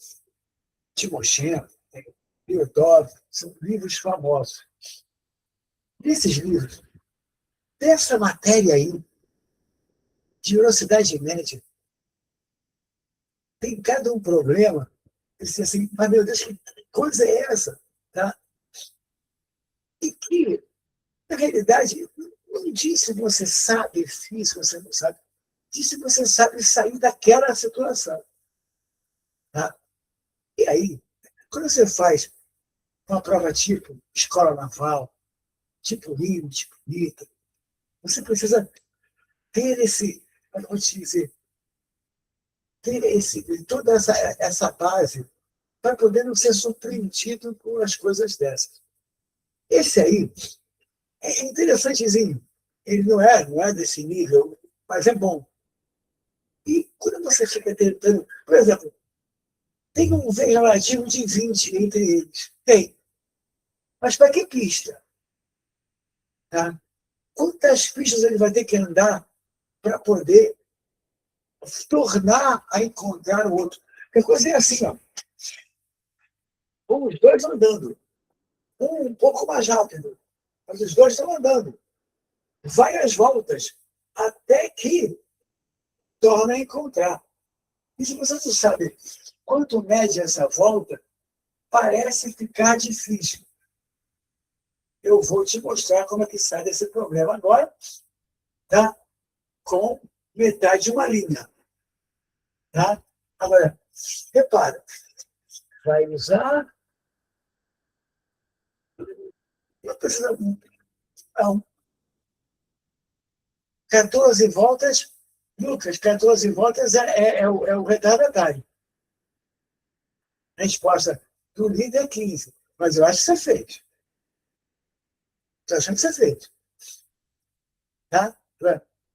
Timoshenko, tenho Fyodorov, são livros famosos. Desses livros, dessa matéria aí, de velocidade média, tem cada um problema. Eu disse assim, mas meu Deus, que coisa é essa? Tá? E que, na realidade, não diz se você sabe se você não sabe. Diz se você sabe sair daquela situação. Tá? E aí, quando você faz uma prova tipo escola naval, tipo Rio, tipo ITA, você precisa ter vou te dizer, ter toda essa base para poder não ser surpreendido por as coisas dessas. Esse aí é interessantezinho. Ele não é desse nível, mas é bom. E quando você fica tentando, por exemplo, tem um V relativo de 20 entre eles. Tem. Mas para que pista? Tá? Quantas pistas ele vai ter que andar para poder tornar a encontrar o outro? Porque a coisa é assim, ó. Os dois andando. Um pouco mais rápido. Mas os dois estão andando. Várias voltas. Até que torna a encontrar. E se você não sabe quanto mede essa volta, parece ficar difícil. Eu vou te mostrar como é que sai desse problema agora, tá? Com metade de uma linha. Tá? Agora, repara, vai usar Não precisa muito. Não. 14 voltas, Lucas, 14 voltas é o retardatário. A resposta do líder é 15. Mas eu acho que você fez. Estou achando que você fez. Tá?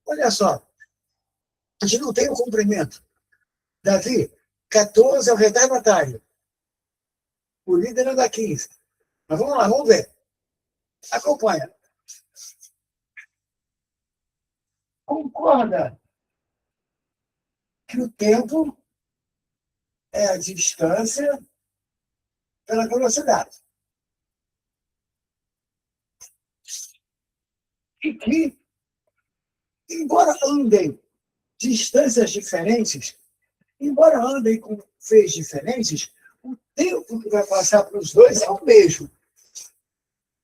Olha só. A gente não tem o comprimento. Davi, 14 é o retardatário. O líder é da 15. Mas vamos lá, vamos ver. Acompanha. Concorda que o tempo é a distância pela velocidade. E que, embora andem distâncias diferentes, embora andem com feios diferentes, o tempo que vai passar para os dois é o mesmo.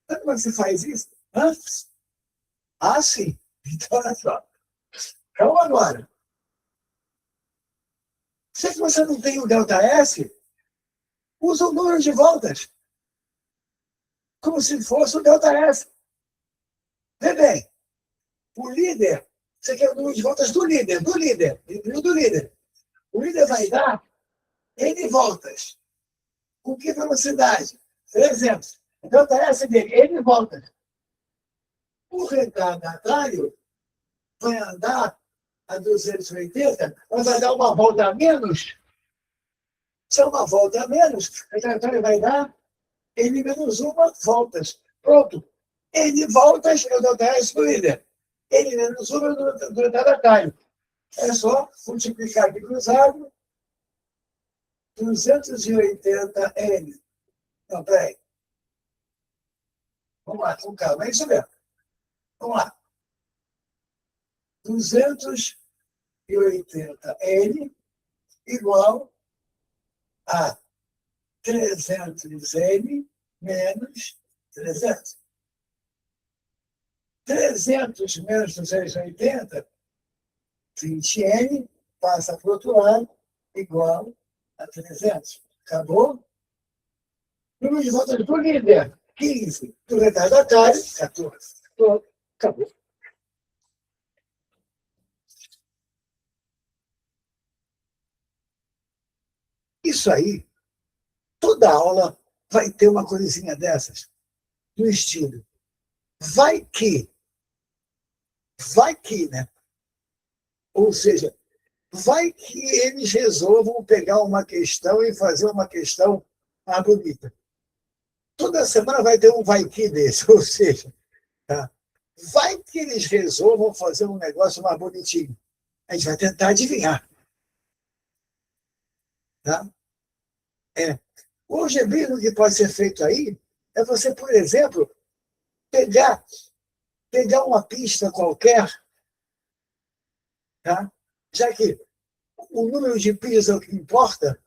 Sabe como você faz isso? Hã? Ah, sim. Então, olha só. Calma agora. Se você não tem o ΔS, usa o número de voltas. Como se fosse o ΔS. Vê bem. O líder, você quer o número de voltas do líder. O líder vai dar N voltas. Com que velocidade? Por exemplo, o ΔS dele, N voltas. O retardatário vai andar a 280, mas vai dar uma volta a menos. Se é uma volta a menos, o retardatário vai dar N menos uma voltas. Pronto. N voltas é o ΔS do líder. N menos uma do retardatário. É só multiplicar aqui cruzado. 280 N. Não, peraí. Vamos lá, com calma. É isso mesmo. Vamos lá. 280 N igual a 300 N menos 300. 300 menos 280, 20N, passa para o outro lado, igual a 300. Acabou? Número de voltas do líder, 15. Do retardatário, 14. Pronto, acabou. Isso aí, toda aula vai ter uma coisinha dessas, do estilo. Vai que, né? Ou seja, vai que eles resolvam pegar uma questão e fazer uma questão mais bonita. Toda semana vai ter um vai que desse, ou seja, tá? Vai que eles resolvam fazer um negócio mais bonitinho. A gente vai tentar adivinhar. Tá? O algebrismo que pode ser feito aí é você, por exemplo, pegar uma pista qualquer, tá? Já que o número de pisos é o que importa,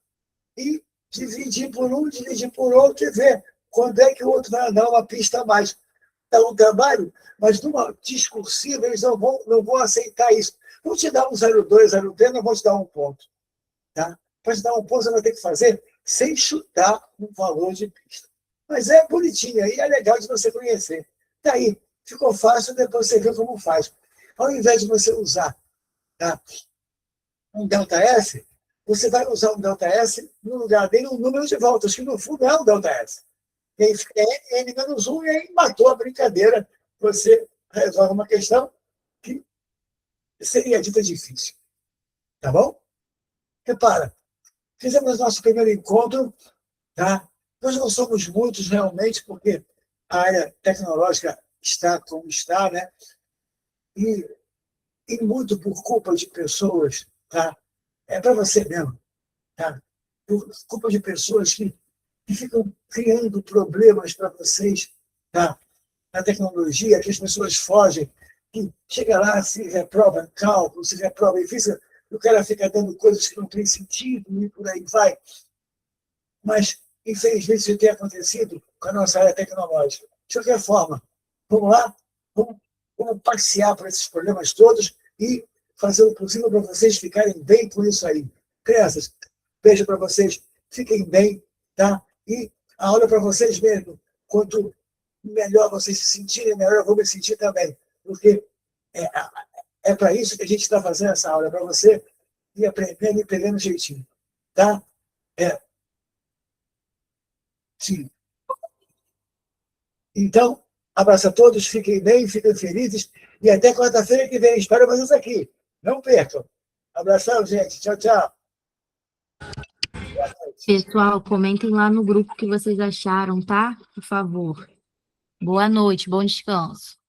e dividir por um, dividir por outro e ver quando é que o outro vai andar uma pista a mais. É um trabalho, mas numa discursiva eles não vão aceitar isso. Vão te dar um 0,2, 0,3, não vão te dar um ponto. Tá? Para te dar um ponto, você vai ter que fazer sem chutar um valor de pista. Mas é bonitinho aí, é legal de você conhecer. Daí, ficou fácil, depois você vê como faz. Ao invés de você usar, tá, um ΔS, você vai usar um ΔS no lugar dele um número de voltas, que no fundo é um ΔS. E aí fica N menos 1 e aí matou a brincadeira. Você resolve uma questão que seria dita difícil. Tá bom? Repara, fizemos nosso primeiro encontro, tá? Nós não somos muitos realmente, porque a área tecnológica está como está, né? E muito por culpa de pessoas, tá? É para você mesmo, tá? Por culpa de pessoas que ficam criando problemas para vocês, tá? Na tecnologia, que as pessoas fogem, que chega lá, se reprova em cálculo, se reprova em física, e o cara fica dando coisas que não têm sentido e por aí vai. Mas, infelizmente, isso tem acontecido com a nossa área tecnológica. De qualquer forma, vamos lá, vamos passear por esses problemas todos e fazer o possível para vocês ficarem bem com isso aí. Crianças, beijo para vocês, fiquem bem, tá? E a aula para vocês mesmo, quanto melhor vocês se sentirem, melhor eu vou me sentir também. Porque é, é para isso que a gente está fazendo essa aula, para você ir aprendendo e pegando jeitinho. Tá? Sim. Então, abraço a todos, fiquem bem, fiquem felizes e até quarta-feira que vem. Espero vocês aqui. Não percam. Abração, gente. Tchau, tchau. Pessoal, comentem lá no grupo o que vocês acharam, tá? Por favor. Boa noite, bom descanso.